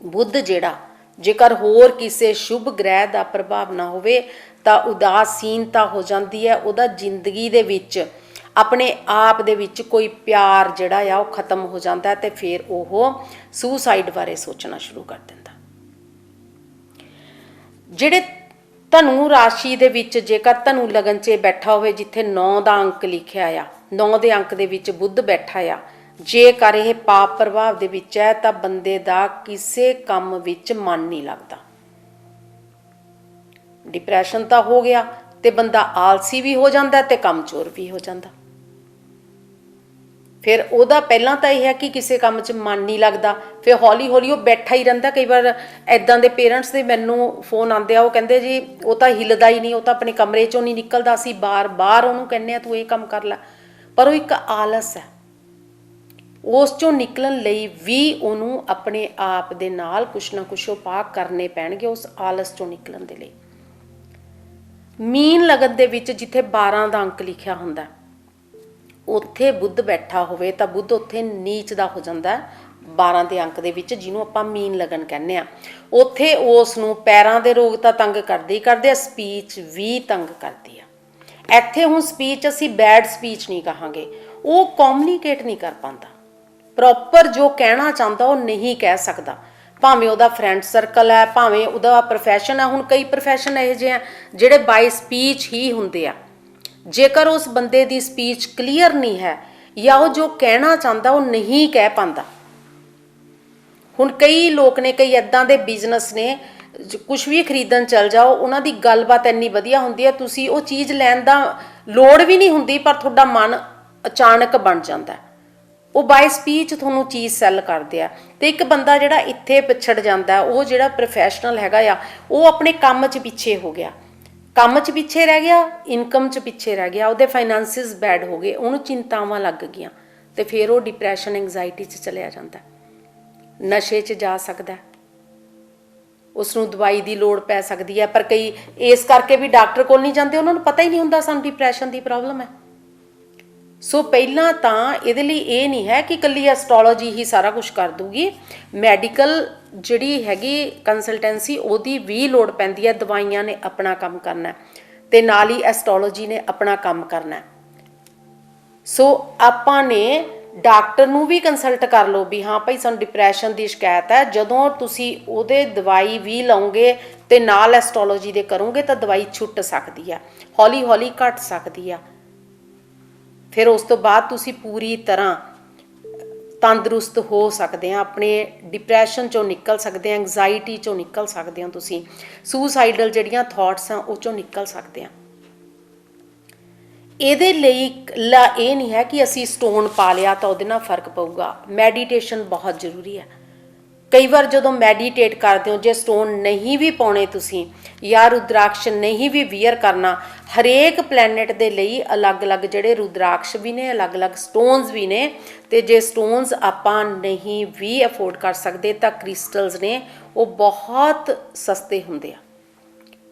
Speaker 1: ਬੁੱਧ ਜਿਹੜਾ, ਜੇਕਰ ਹੋਰ ਕਿਸੇ ਸ਼ੁਭ ਗ੍ਰਹਿ ਦਾ ਪ੍ਰਭਾਵ ਨਾ ਹੋਵੇ ਤਾਂ ਉਦਾਸੀਨਤਾ ਹੋ ਜਾਂਦੀ ਹੈ। ਉਹਦਾ ਜ਼ਿੰਦਗੀ ਦੇ ਵਿੱਚ ਆਪਣੇ ਆਪ ਦੇ ਵਿੱਚ ਕੋਈ ਪਿਆਰ ਜਿਹੜਾ ਆ ਉਹ ਖਤਮ ਹੋ ਜਾਂਦਾ ਤੇ ਫਿਰ ਉਹ ਸੁਸਾਈਡ ਬਾਰੇ ਸੋਚਣਾ ਸ਼ੁਰੂ ਕਰ ਦਿੰਦਾ। ਜਿਹੜੇ ਧਨੂ ਰਾਸ਼ੀ ਦੇ ਵਿੱਚ, ਜੇਕਰ ਧਨੂ ਲਗਨ 'ਚ ਬੈਠਾ ਹੋਵੇ ਜਿੱਥੇ 9 ਦਾ ਅੰਕ ਲਿਖਿਆ ਆ, 9 ਦੇ ਅੰਕ ਦੇ ਵਿੱਚ ਬੁੱਧ ਬੈਠਾ ਆ, ਜੇਕਰ ਇਹ ਪਾਪ ਪ੍ਰਭਾਵ ਦੇ ਵਿੱਚ ਹੈ ਤਾਂ ਬੰਦੇ ਦਾ ਕਿਸੇ ਕੰਮ ਵਿੱਚ ਮਨ ਨਹੀਂ ਲੱਗਦਾ। ਡਿਪਰੈਸ਼ਨ ਤਾਂ ਹੋ ਗਿਆ ਤੇ ਬੰਦਾ ਆਲਸੀ ਵੀ ਹੋ ਜਾਂਦਾ ਤੇ ਕਮਜ਼ੋਰ ਵੀ ਹੋ ਜਾਂਦਾ। ਫਿਰ ਉਹਦਾ ਪਹਿਲਾਂ ਤਾਂ ਇਹ ਹੈ ਕਿ ਕਿਸੇ ਕੰਮ 'ਚ ਮਨ ਨਹੀਂ ਲੱਗਦਾ, ਫਿਰ ਹੌਲੀ ਹੌਲੀ ਉਹ ਬੈਠਾ ਹੀ ਰਹਿੰਦਾ। ਕਈ ਵਾਰ ਐਦਾਂ ਦੇ ਪੇਰੈਂਟਸ ਦੇ ਮੈਨੂੰ ਫੋਨ ਆਉਂਦੇ ਆ, ਉਹ ਕਹਿੰਦੇ ਜੀ ਉਹ ਤਾਂ ਹਿੱਲਦਾ ਹੀ ਨਹੀਂ, ਉਹ ਤਾਂ ਆਪਣੇ ਕਮਰੇ 'ਚੋਂ ਨਹੀਂ ਨਿਕਲਦਾ, ਅਸੀਂ ਬਾਰ-ਬਾਰ ਉਹਨੂੰ ਕਹਿੰਦੇ ਆ ਤੂੰ ਇਹ ਕੰਮ ਕਰ ਲੈ, ਪਰ ਉਹ ਇੱਕ ਆਲਸ ਹੈ। ਉਸ 'ਚੋਂ ਨਿਕਲਣ ਲਈ ਵੀ ਉਹਨੂੰ ਆਪਣੇ ਆਪ ਦੇ ਨਾਲ ਕੁਛ ਨਾ ਕੁਛ ਉਪਾਅ ਕਰਨੇ ਪੈਣਗੇ ਉਸ ਆਲਸ 'ਚੋਂ ਨਿਕਲਣ ਦੇ ਲਈ। ਮੀਨ ਲਗਨ ਦੇ ਵਿੱਚ ਜਿੱਥੇ 12 ਦਾ ਅੰਕ ਲਿਖਿਆ ਹੁੰਦਾ ਉੱਥੇ ਬੁੱਧ ਬੈਠਾ ਹੋਵੇ ਤਾਂ ਬੁੱਧ ਉੱਥੇ ਨੀਚ ਦਾ ਹੋ ਜਾਂਦਾ 12 ਦੇ ਅੰਕ ਦੇ ਵਿੱਚ, ਜਿਹਨੂੰ ਆਪਾਂ ਮੀਨ ਲਗਨ ਕਹਿੰਦੇ ਆ। ਉੱਥੇ ਉਸ ਨੂੰ ਪੈਰਾਂ ਦੇ ਰੋਗ ਤਾਂ ਤੰਗ ਕਰਦੇ ਹੀ ਕਰਦੇ ਆ, ਸਪੀਚ ਵੀ ਤੰਗ ਕਰਦੀ ਆ। ਇੱਥੇ ਹੁਣ ਸਪੀਚ ਅਸੀਂ ਬੈਡ ਸਪੀਚ ਨਹੀਂ ਕਹਾਂਗੇ, ਉਹ ਕਮਿਊਨੀਕੇਟ ਨਹੀਂ ਕਰ ਪਾਉਂਦਾ, ਪ੍ਰੋਪਰ ਜੋ ਕਹਿਣਾ ਚਾਹੁੰਦਾ ਉਹ ਨਹੀਂ ਕਹਿ ਸਕਦਾ। ਭਾਵੇਂ ਉਹਦਾ ਫਰੈਂਡ ਸਰਕਲ ਹੈ, ਭਾਵੇਂ ਉਹਦਾ ਪ੍ਰੋਫੈਸ਼ਨ ਹੈ। ਹੁਣ ਕਈ ਪ੍ਰੋਫੈਸ਼ਨ ਇਹੋ ਜਿਹੇ ਆ ਜਿਹੜੇ ਬਾਈ ਸਪੀਚ ਹੀ ਹੁੰਦੇ ਆ। ਜੇਕਰ ਉਸ ਬੰਦੇ ਦੀ ਸਪੀਚ ਕਲੀਅਰ ਨਹੀਂ ਹੈ ਜਾਂ ਉਹ ਜੋ ਕਹਿਣਾ ਚਾਹੁੰਦਾ ਉਹ ਨਹੀਂ ਕਹਿ ਪਾਉਂਦਾ। ਹੁਣ ਕਈ ਲੋਕ ਨੇ, ਕਈ ਇੱਦਾਂ ਦੇ ਬਿਜ਼ਨਸ ਨੇ, ਕੁਛ ਵੀ ਖਰੀਦਣ ਚੱਲ ਜਾਓ, ਉਹਨਾਂ ਦੀ ਗੱਲਬਾਤ ਇੰਨੀ ਵਧੀਆ ਹੁੰਦੀ ਹੈ, ਤੁਸੀਂ ਉਹ ਚੀਜ਼ ਲੈਣ ਦਾ ਲੋੜ ਵੀ ਨਹੀਂ ਹੁੰਦੀ, ਪਰ ਤੁਹਾਡਾ ਮਨ ਅਚਾਨਕ ਬਣ ਜਾਂਦਾ। ਉਹ ਬਾਈ ਸਪੀਚ ਤੁਹਾਨੂੰ ਚੀਜ਼ ਸੈੱਲ ਕਰਦੇ ਆ। ਤੇ ਇੱਕ ਬੰਦਾ ਜਿਹੜਾ ਇੱਥੇ ਪਿਛੜ ਜਾਂਦਾ, ਉਹ ਜਿਹੜਾ ਪ੍ਰੋਫੈਸ਼ਨਲ ਹੈਗਾ ਆ, ਉਹ ਆਪਣੇ ਕੰਮ 'ਚ ਪਿੱਛੇ ਹੋ ਗਿਆ, ਕੰਮ 'ਚ ਪਿੱਛੇ ਰਹਿ ਗਿਆ, ਇਨਕਮ 'ਚ ਪਿੱਛੇ ਰਹਿ ਗਿਆ, ਉਹਦੇ ਫਾਈਨੈਂਸਿਸ ਬੈਡ ਹੋ ਗਏ, ਉਹਨੂੰ ਚਿੰਤਾਵਾਂ ਲੱਗ ਗਈਆਂ ਤੇ ਫਿਰ ਉਹ ਡਿਪਰੈਸ਼ਨ ਐਂਗਜ਼ਾਇਟੀ 'ਚ ਚਲਿਆ ਜਾਂਦਾ, ਨਸ਼ੇ 'ਚ ਜਾ ਸਕਦਾ, ਉਸ ਨੂੰ ਦਵਾਈ ਦੀ ਲੋੜ ਪੈ ਸਕਦੀ ਹੈ। ਪਰ ਕਈ ਇਸ ਕਰਕੇ ਵੀ ਡਾਕਟਰ ਕੋਲ ਨਹੀਂ ਜਾਂਦੇ, ਉਹਨਾਂ ਨੂੰ ਪਤਾ ਹੀ ਨਹੀਂ ਹੁੰਦਾ ਸਾਨੂੰ ਡਿਪਰੈਸ਼ਨ ਦੀ ਪ੍ਰੋਬਲਮ ਹੈ। ਸੋ ਪਹਿਲਾਂ ਤਾਂ ਇਹਦੇ ਲਈ ਇਹ ਨਹੀਂ ਹੈ ਕਿ ਇਕੱਲੀ ਐਸਟ੍ਰੋਲੋਜੀ ਹੀ ਸਾਰਾ ਕੁਝ ਕਰ ਦੂਗੀ। ਮੈਡੀਕਲ ਜਿਹੜੀ ਹੈਗੀ ਕੰਸਲਟੈਂਸੀ, ਉਹਦੀ ਵੀ ਲੋੜ ਪੈਂਦੀ ਹੈ। ਦਵਾਈਆਂ ਨੇ ਆਪਣਾ ਕੰਮ ਕਰਨਾ ਤੇ ਨਾਲ ਹੀ ਐਸਟ੍ਰੋਲੋਜੀ ਨੇ ਆਪਣਾ ਕੰਮ ਕਰਨਾ। ਸੋ ਆਪਾਂ ਨੇ ਡਾਕਟਰ ਨੂੰ ਵੀ ਕੰਸਲਟ ਕਰ ਲਓ ਵੀ ਹਾਂ ਭਾਈ ਸਾਨੂੰ ਡਿਪਰੈਸ਼ਨ ਦੀ ਸ਼ਿਕਾਇਤ ਹੈ। ਜਦੋਂ ਤੁਸੀਂ ਉਹਦੇ ਦਵਾਈ ਵੀ ਲਓਗੇ ਤੇ ਨਾਲ ਐਸਟ੍ਰੋਲੋਜੀ ਦੇ ਕਰੋਗੇ ਤਾਂ ਦਵਾਈ ਛੁੱਟ ਸਕਦੀ ਆ, ਹੌਲੀ ਹੌਲੀ ਘਟ ਸਕਦੀ ਆ। ਫਿਰ ਉਸ ਤੋਂ ਬਾਅਦ ਤੁਸੀਂ ਪੂਰੀ ਤਰ੍ਹਾਂ ਤੰਦਰੁਸਤ ਹੋ ਸਕਦੇ ਆ, ਆਪਣੇ ਡਿਪਰੈਸ਼ਨ 'ਚੋਂ ਨਿਕਲ ਸਕਦੇ ਆ, ਐਂਗਜ਼ਾਇਟੀ 'ਚੋਂ ਨਿਕਲ ਸਕਦੇ ਹੋ, ਤੁਸੀਂ ਸੁਸਾਈਡਲ ਜਿਹੜੀਆਂ ਥਾਟਸ ਆ ਉਹ 'ਚੋਂ ਨਿਕਲ ਸਕਦੇ ਆ। ਇਹਦੇ ਲਈ ਇਹ ਨਹੀਂ ਹੈ ਕਿ ਅਸੀਂ ਸਟੋਨ ਪਾ ਲਿਆ ਤਾਂ ਉਹਦੇ ਨਾਲ ਫਰਕ ਪਊਗਾ। ਮੈਡੀਟੇਸ਼ਨ ਬਹੁਤ ਜ਼ਰੂਰੀ ਹੈ। ਕਈ ਵਾਰ ਜਦੋਂ ਮੈਡੀਟੇਟ ਕਰਦੇ ਹੋ, ਜੇ ਸਟੋਨ ਨਹੀਂ ਵੀ ਪਾਉਣੇ ਤੁਸੀਂ ਜਾਂ ਰੁਦਰਾਕਸ਼ ਨਹੀਂ ਵੀ ਵੀਅਰ ਕਰਨਾ, ਹਰੇਕ ਪਲੈਨਟ ਦੇ ਲਈ ਅਲੱਗ-ਅਲੱਗ ਜਿਹੜੇ ਰੁਦਰਾਕਸ਼ ਵੀ ਨੇ, ਅਲੱਗ-ਅਲੱਗ ਸਟੋਨਸ ਵੀ ਨੇ। ਤੇ ਜੇ ਸਟੋਨਸ ਆਪਾਂ ਨਹੀਂ ਵੀ ਅਫੋਰਡ ਕਰ ਸਕਦੇ ਤਾਂ ਕ੍ਰਿਸਟਲਸ ਨੇ, ਉਹ ਬਹੁਤ ਸਸਤੇ ਹੁੰਦੇ ਆ।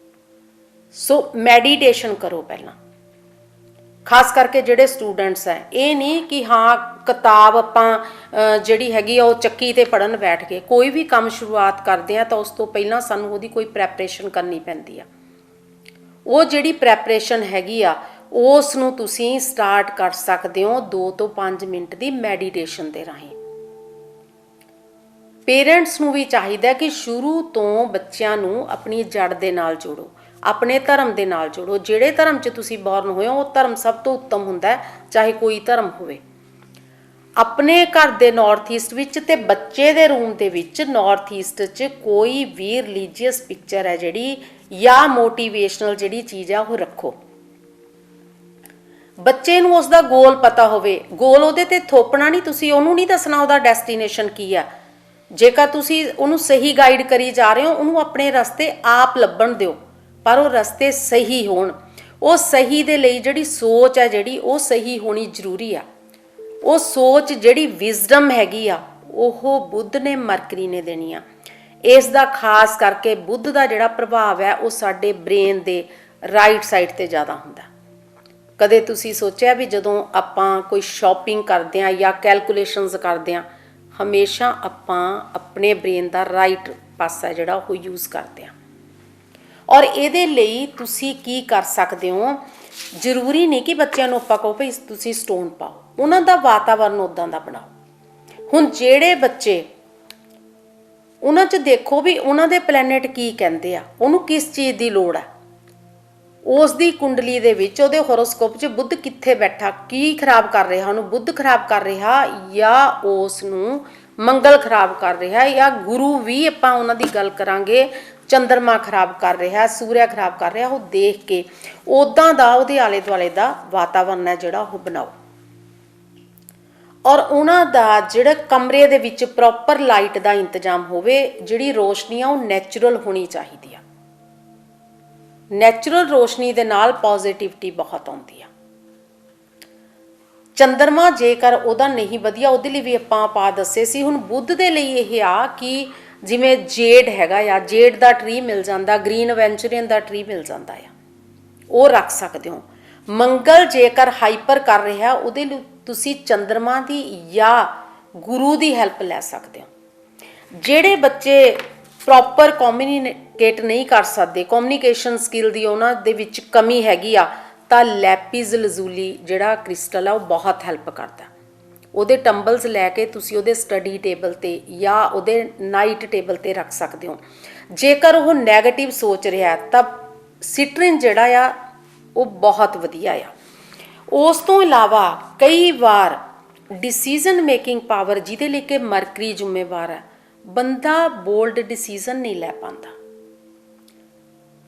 Speaker 1: ਸੋ ਮੈਡੀਟੇਸ਼ਨ ਕਰੋ ਪਹਿਲਾਂ, ਖਾਸ ਕਰਕੇ ਜਿਹੜੇ ਸਟੂਡੈਂਟਸ ਹੈ। ਇਹ ਨਹੀਂ ਕਿ ਹਾਂ ਕਿਤਾਬ ਆਪਾਂ ਜਿਹੜੀ ਹੈਗੀ ਆ ਉਹ ਚੱਕੀ ਤੇ ਪੜ੍ਹਨ ਬੈਠ ਗਏ। ਕੋਈ ਵੀ ਕੰਮ ਸ਼ੁਰੂਆਤ ਕਰਦੇ ਆ ਤਾਂ ਉਸ ਤੋਂ ਪਹਿਲਾਂ ਸਾਨੂੰ ਉਹਦੀ ਕੋਈ ਪ੍ਰੈਪਰੇਸ਼ਨ ਕਰਨੀ ਪੈਂਦੀ ਆ। ਉਹ ਜਿਹੜੀ ਪ੍ਰੈਪਰੇਸ਼ਨ ਹੈਗੀ ਆ ਉਸ ਨੂੰ ਤੁਸੀਂ ਸਟਾਰਟ ਕਰ ਸਕਦੇ ਹੋ 2 ਤੋਂ 5 ਮਿੰਟ ਦੀ ਮੈਡੀਟੇਸ਼ਨ ਦੇ ਰਾਹੀਂ। ਪੇਰੈਂਟਸ ਨੂੰ ਵੀ ਚਾਹੀਦਾ ਕਿ ਸ਼ੁਰੂ ਤੋਂ ਬੱਚਿਆਂ ਨੂੰ ਆਪਣੀ ਜੜ ਦੇ ਨਾਲ ਜੋੜੋ, ਆਪਣੇ ਧਰਮ ਦੇ ਨਾਲ ਜੋੜੋ। ਜਿਹੜੇ ਧਰਮ 'ਚ ਤੁਸੀਂ ਬੋਰਨ ਹੋਏ ਹੋ ਉਹ ਧਰਮ ਸਭ ਤੋਂ ਉੱਤਮ ਹੁੰਦਾ ਹੈ, ਚਾਹੇ ਕੋਈ ਧਰਮ ਹੋਵੇ। ਆਪਣੇ ਘਰ ਦੇ ਨਾਰਥ ਈਸਟ ਵਿੱਚ ਤੇ ਬੱਚੇ ਦੇ ਰੂਮ ਦੇ ਵਿੱਚ ਨਾਰਥ ਈਸਟ 'ਚ ਕੋਈ ਵੀ ਰਿਲੀਜੀਅਸ ਪਿਕਚਰ ਹੈ ਜਿਹੜੀ ਜਾਂ ਮੋਟੀਵੇਸ਼ਨਲ ਜਿਹੜੀ ਚੀਜ਼ ਆ ਉਹ ਰੱਖੋ। ਬੱਚੇ ਨੂੰ ਉਸ ਦਾ ਗੋਲ ਪਤਾ ਹੋਵੇ। ਗੋਲ ਉਹਦੇ ਤੇ ਥੋਪਣਾ ਨਹੀਂ, ਤੁਸੀਂ ਉਹਨੂੰ ਨਹੀਂ ਦੱਸਣਾ ਉਹਦਾ ਡੈਸਟੀਨੇਸ਼ਨ ਕੀ ਆ। ਜੇਕਰ ਤੁਸੀਂ ਉਹਨੂੰ ਸਹੀ ਗਾਈਡ ਕਰੀ ਜਾ ਰਹੇ ਹੋ, ਉਹਨੂੰ ਆਪਣੇ ਰਸਤੇ ਆਪ ਲੱਭਣ ਦਿਓ, ਪਰ ਉਹ ਰਸਤੇ ਸਹੀ ਹੋਣ। ਉਹ ਸਹੀ ਦੇ ਲਈ ਜਿਹੜੀ ਸੋਚ ਹੈ ਜਿਹੜੀ ਉਹ ਸਹੀ ਹੋਣੀ ਜ਼ਰੂਰੀ ਆ। ਉਹ ਸੋਚ ਜਿਹੜੀ ਵਿਜ਼ਡਮ ਹੈਗੀ ਆ ਉਹ ਬੁੱਧ ਨੇ, ਮਰਕਰੀ ਨੇ ਦੇਣੀ ਆ। ਇਸ ਦਾ ਖਾਸ ਕਰਕੇ ਬੁੱਧ ਦਾ ਜਿਹੜਾ ਪ੍ਰਭਾਵ ਹੈ ਉਹ ਸਾਡੇ ਬ੍ਰੇਨ ਦੇ ਰਾਈਟ ਸਾਈਡ ਤੇ ਜ਼ਿਆਦਾ ਹੁੰਦਾ। ਕਦੇ ਤੁਸੀਂ ਸੋਚਿਆ ਵੀ ਜਦੋਂ ਆਪਾਂ ਕੋਈ ਸ਼ਾਪਿੰਗ ਕਰਦੇ ਆ ਜਾਂ ਕੈਲਕੂਲੇਸ਼ਨਸ ਕਰਦੇ ਆ, ਹਮੇਸ਼ਾ ਆਪਾਂ ਆਪਣੇ ਬ੍ਰੇਨ ਦਾ ਰਾਈਟ ਪਾਸਾ ਜਿਹੜਾ ਉਹ ਯੂਜ਼ ਕਰਦੇ ਆ। ਔਰ ਇਹਦੇ ਲਈ ਤੁਸੀਂ ਕੀ ਕਰ ਸਕਦੇ ਹੋ, ਜ਼ਰੂਰੀ ਨਹੀਂ ਕਿ ਬੱਚਿਆਂ ਨੂੰ ਆਪਾਂ ਕਹੋ ਭਈ ਤੁਸੀਂ ਸਟੋਨ ਪਾਓ, ਉਹਨਾਂ ਦਾ ਵਾਤਾਵਰਨ ਉੱਦਾਂ ਦਾ ਬਣਾਓ। ਹੁਣ ਜਿਹੜੇ ਬੱਚੇ ਉਹਨਾਂ 'ਚ ਦੇਖੋ ਵੀ ਉਹਨਾਂ ਦੇ ਪਲੈਨਟ ਕੀ ਕਹਿੰਦੇ ਆ, ਉਹਨੂੰ ਕਿਸ ਚੀਜ਼ ਦੀ ਲੋੜ ਹੈ, ਉਸ ਦੀ ਕੁੰਡਲੀ ਦੇ ਵਿੱਚ ਉਹਦੇ ਹੋਰੋਸਕੋਪ 'ਚ ਬੁੱਧ ਕਿੱਥੇ ਬੈਠਾ, ਕੀ ਖਰਾਬ ਕਰ ਰਿਹਾ ਉਹਨੂੰ, ਬੁੱਧ ਖਰਾਬ ਕਰ ਰਿਹਾ ਜਾਂ ਉਸ ਨੂੰ ਮੰਗਲ ਖਰਾਬ ਕਰ ਰਿਹਾ, ਜਾਂ ਗੁਰੂ ਵੀ ਆਪਾਂ ਉਹਨਾਂ ਦੀ ਗੱਲ ਕਰਾਂਗੇ ਚੰਦਰਮਾ ਖਰਾਬ ਕਰ ਰਿਹਾ, ਸੂਰਿਆ ਖਰਾਬ ਕਰ ਰਿਹਾ, ਉਹ ਦੇਖ ਕੇ ਉੱਦਾਂ ਦਾ ਉਹਦੇ ਆਲੇ ਦੁਆਲੇ ਦਾ ਵਾਤਾਵਰਨ ਹੈ ਜਿਹੜਾ ਉਹ ਬਣਾਓ। ਔਰ ਉਹਨਾਂ ਦਾ ਜਿਹੜਾ ਕਮਰੇ ਦੇ ਵਿੱਚ ਪ੍ਰੋਪਰ ਲਾਈਟ ਦਾ ਇੰਤਜ਼ਾਮ ਹੋਵੇ, ਜਿਹੜੀ ਰੋਸ਼ਨੀ ਆ ਉਹ ਨੈਚੁਰਲ ਹੋਣੀ ਚਾਹੀਦੀ ਆ। ਨੈਚੁਰਲ ਰੋਸ਼ਨੀ ਦੇ ਨਾਲ ਪੋਜ਼ਿਟਿਵਿਟੀ ਬਹੁਤ ਆਉਂਦੀ ਆ। ਚੰਦਰਮਾ ਜੇਕਰ ਉਹਦਾ ਨਹੀਂ ਵਧੀਆ, ਉਹਦੇ ਲਈ ਵੀ ਆਪਾਂ ਦੱਸੇ ਸੀ। ਹੁਣ ਬੁੱਧ ਦੇ ਲਈ ਇਹ ਆ ਕਿ ਜਿਵੇਂ ਜੇਡ ਹੈਗਾ ਆ, ਜੇਡ ਦਾ ਟਰੀ ਮਿਲ ਜਾਂਦਾ, ਗ੍ਰੀਨ ਐਵੈਂਚੁਰੀਅਨ ਦਾ ਟਰੀ ਮਿਲ ਜਾਂਦਾ ਆ, ਉਹ ਰੱਖ ਸਕਦੇ ਹੋ। ਮੰਗਲ ਜੇਕਰ ਹਾਈਪਰ ਕਰ ਰਿਹਾ, ਉਹਦੇ ਲਈ ਤੁਸੀਂ ਚੰਦਰਮਾ ਦੀ ਜਾਂ ਗੁਰੂ ਦੀ ਹੈਲਪ ਲੈ ਸਕਦੇ ਹੋ। ਜਿਹੜੇ ਬੱਚੇ ਪ੍ਰੋਪਰ ਕਮਿਊਨੀਕੇਟ ਨਹੀਂ ਕਰ ਸਕਦੇ, ਕਮਿਊਨੀਕੇਸ਼ਨ ਸਕਿੱਲ ਦੀ ਉਹਨਾਂ ਦੇ ਵਿੱਚ ਕਮੀ ਹੈਗੀ ਆ, ਤਾਂ ਲੈਪਿਸ ਲਜ਼ੂਲੀ ਜਿਹੜਾ ਕ੍ਰਿਸਟਲ ਆ ਉਹ ਬਹੁਤ ਹੈਲਪ ਕਰਦਾ। ਉਹਦੇ ਟੰਬਲਸ ਲੈ ਕੇ ਤੁਸੀਂ ਉਹਦੇ ਸਟੱਡੀ ਟੇਬਲ 'ਤੇ ਜਾਂ ਉਹਦੇ ਨਾਈਟ ਟੇਬਲ 'ਤੇ ਰੱਖ ਸਕਦੇ ਹੋ। ਜੇਕਰ ਉਹ ਨੈਗੇਟਿਵ ਸੋਚ ਰਿਹਾ ਤਾਂ ਸਿਟਰਿਨ ਜਿਹੜਾ ਆ ਉਹ ਬਹੁਤ ਵਧੀਆ ਆ। ਉਸ ਤੋਂ ਇਲਾਵਾ ਕਈ ਵਾਰ ਡਿਸੀਜ਼ਨ ਮੇਕਿੰਗ ਪਾਵਰ ਜਿਹਦੇ ਲਈ ਕਿ ਮਰਕਰੀ ਜ਼ਿੰਮੇਵਾਰ ਹੈ, ਬੰਦਾ ਬੋਲਡ ਡਿਸੀਜ਼ਨ ਨਹੀਂ ਲੈ ਪਾਉਂਦਾ।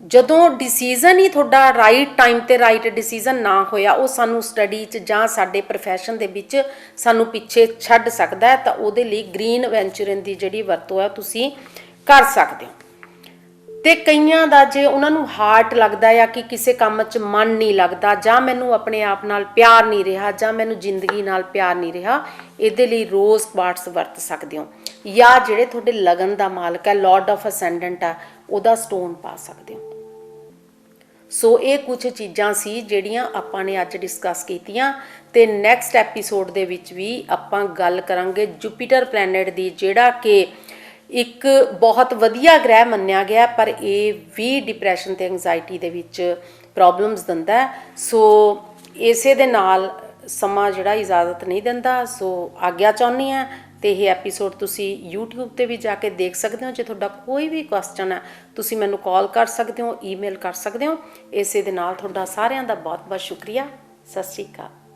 Speaker 1: ਜਦੋਂ ਡਿਸੀਜ਼ਨ ਹੀ ਤੁਹਾਡਾ ਰਾਈਟ ਟਾਈਮ 'ਤੇ ਰਾਈਟ ਡਿਸੀਜ਼ਨ ਨਾ ਹੋਇਆ, ਉਹ ਸਾਨੂੰ ਸਟੱਡੀ 'ਚ ਜਾਂ ਸਾਡੇ ਪ੍ਰੋਫੈਸ਼ਨ ਦੇ ਵਿੱਚ ਸਾਨੂੰ ਪਿੱਛੇ ਛੱਡ ਸਕਦਾ ਹੈ। ਤਾਂ ਉਹਦੇ ਲਈ ਗ੍ਰੀਨ ਵੈਂਚੁਰਨ ਦੀ ਜਿਹੜੀ ਵਰਤੋਂ ਹੈ ਤੁਸੀਂ ਕਰ ਸਕਦੇ ਹੋ। ਤੇ ਕਈਆਂ ਦਾ ਜੇ ਉਹਨਾਂ ਨੂੰ ਹਾਰਟ ਲੱਗਦਾ ਆ ਕਿ ਕਿਸੇ ਕੰਮ 'ਚ ਮਨ ਨਹੀਂ ਲੱਗਦਾ, ਜਾਂ ਮੈਨੂੰ ਆਪਣੇ ਆਪ ਨਾਲ ਪਿਆਰ ਨਹੀਂ ਰਿਹਾ, ਜਾਂ ਮੈਨੂੰ ਜ਼ਿੰਦਗੀ ਨਾਲ ਪਿਆਰ ਨਹੀਂ ਰਿਹਾ, ਇਹਦੇ ਲਈ ਰੋਜ਼ ਕੁਆਰਟਸ ਵਰਤ ਸਕਦੇ ਹੋ। ਜਾਂ ਜਿਹੜੇ ਤੁਹਾਡੇ ਲਗਨ ਦਾ ਮਾਲਕ ਹੈ, ਲਾਰਡ ਆਫ ਅਸੈਂਡੈਂਟ ਆ, ਉਹਦਾ ਸਟੋਨ ਪਾ ਸਕਦੇ ਹੋ। ਸੋ ਇਹ ਕੁਝ ਚੀਜ਼ਾਂ ਸੀ ਜਿਹੜੀਆਂ ਆਪਾਂ ਨੇ ਅੱਜ ਡਿਸਕਸ ਕੀਤੀਆਂ, ਤੇ ਨੈਕਸਟ ਐਪੀਸੋਡ ਦੇ ਵਿੱਚ ਵੀ ਆਪਾਂ ਗੱਲ ਕਰਾਂਗੇ ਜੁਪੀਟਰ ਪਲੈਨਟ ਦੀ, ਜਿਹੜਾ ਕਿ ਇੱਕ ਬਹੁਤ ਵਧੀਆ ਗ੍ਰਹਿ ਮੰਨਿਆ ਗਿਆ, ਪਰ ਇਹ ਵੀ ਡਿਪਰੈਸ਼ਨ ਤੇ ਐਂਗਜ਼ਾਇਟੀ ਦੇ ਵਿੱਚ ਪ੍ਰੋਬਲਮਸ ਦਿੰਦਾ। ਸੋ ਇਸੇ ਦੇ ਨਾਲ ਸਮਾਂ ਜਿਹੜਾ ਇਜਾਜ਼ਤ ਨਹੀਂ ਦਿੰਦਾ, ਸੋ ਆਗਿਆ ਚਾਹੁੰਦੀ ਹਾਂ। ਤੇ ਇਹ ਐਪੀਸੋਡ ਤੁਸੀਂ YouTube ਤੇ ਵੀ ਜਾ ਕੇ ਦੇਖ ਸਕਦੇ ਹੋ। ਜੇ ਤੁਹਾਡਾ ਕੋਈ ਵੀ ਕੁਐਸਚਨ ਹੈ, ਤੁਸੀਂ ਮੈਨੂੰ ਕਾਲ ਕਰ ਸਕਦੇ ਹੋ, ਈਮੇਲ ਕਰ ਸਕਦੇ ਹੋ। ਇਸੇ ਦੇ ਨਾਲ ਤੁਹਾਡਾ ਸਾਰਿਆਂ ਦਾ ਬਹੁਤ ਬਹੁਤ ਸ਼ੁਕਰੀਆ। ਸਤਿ ਸ਼੍ਰੀ ਅਕਾਲ।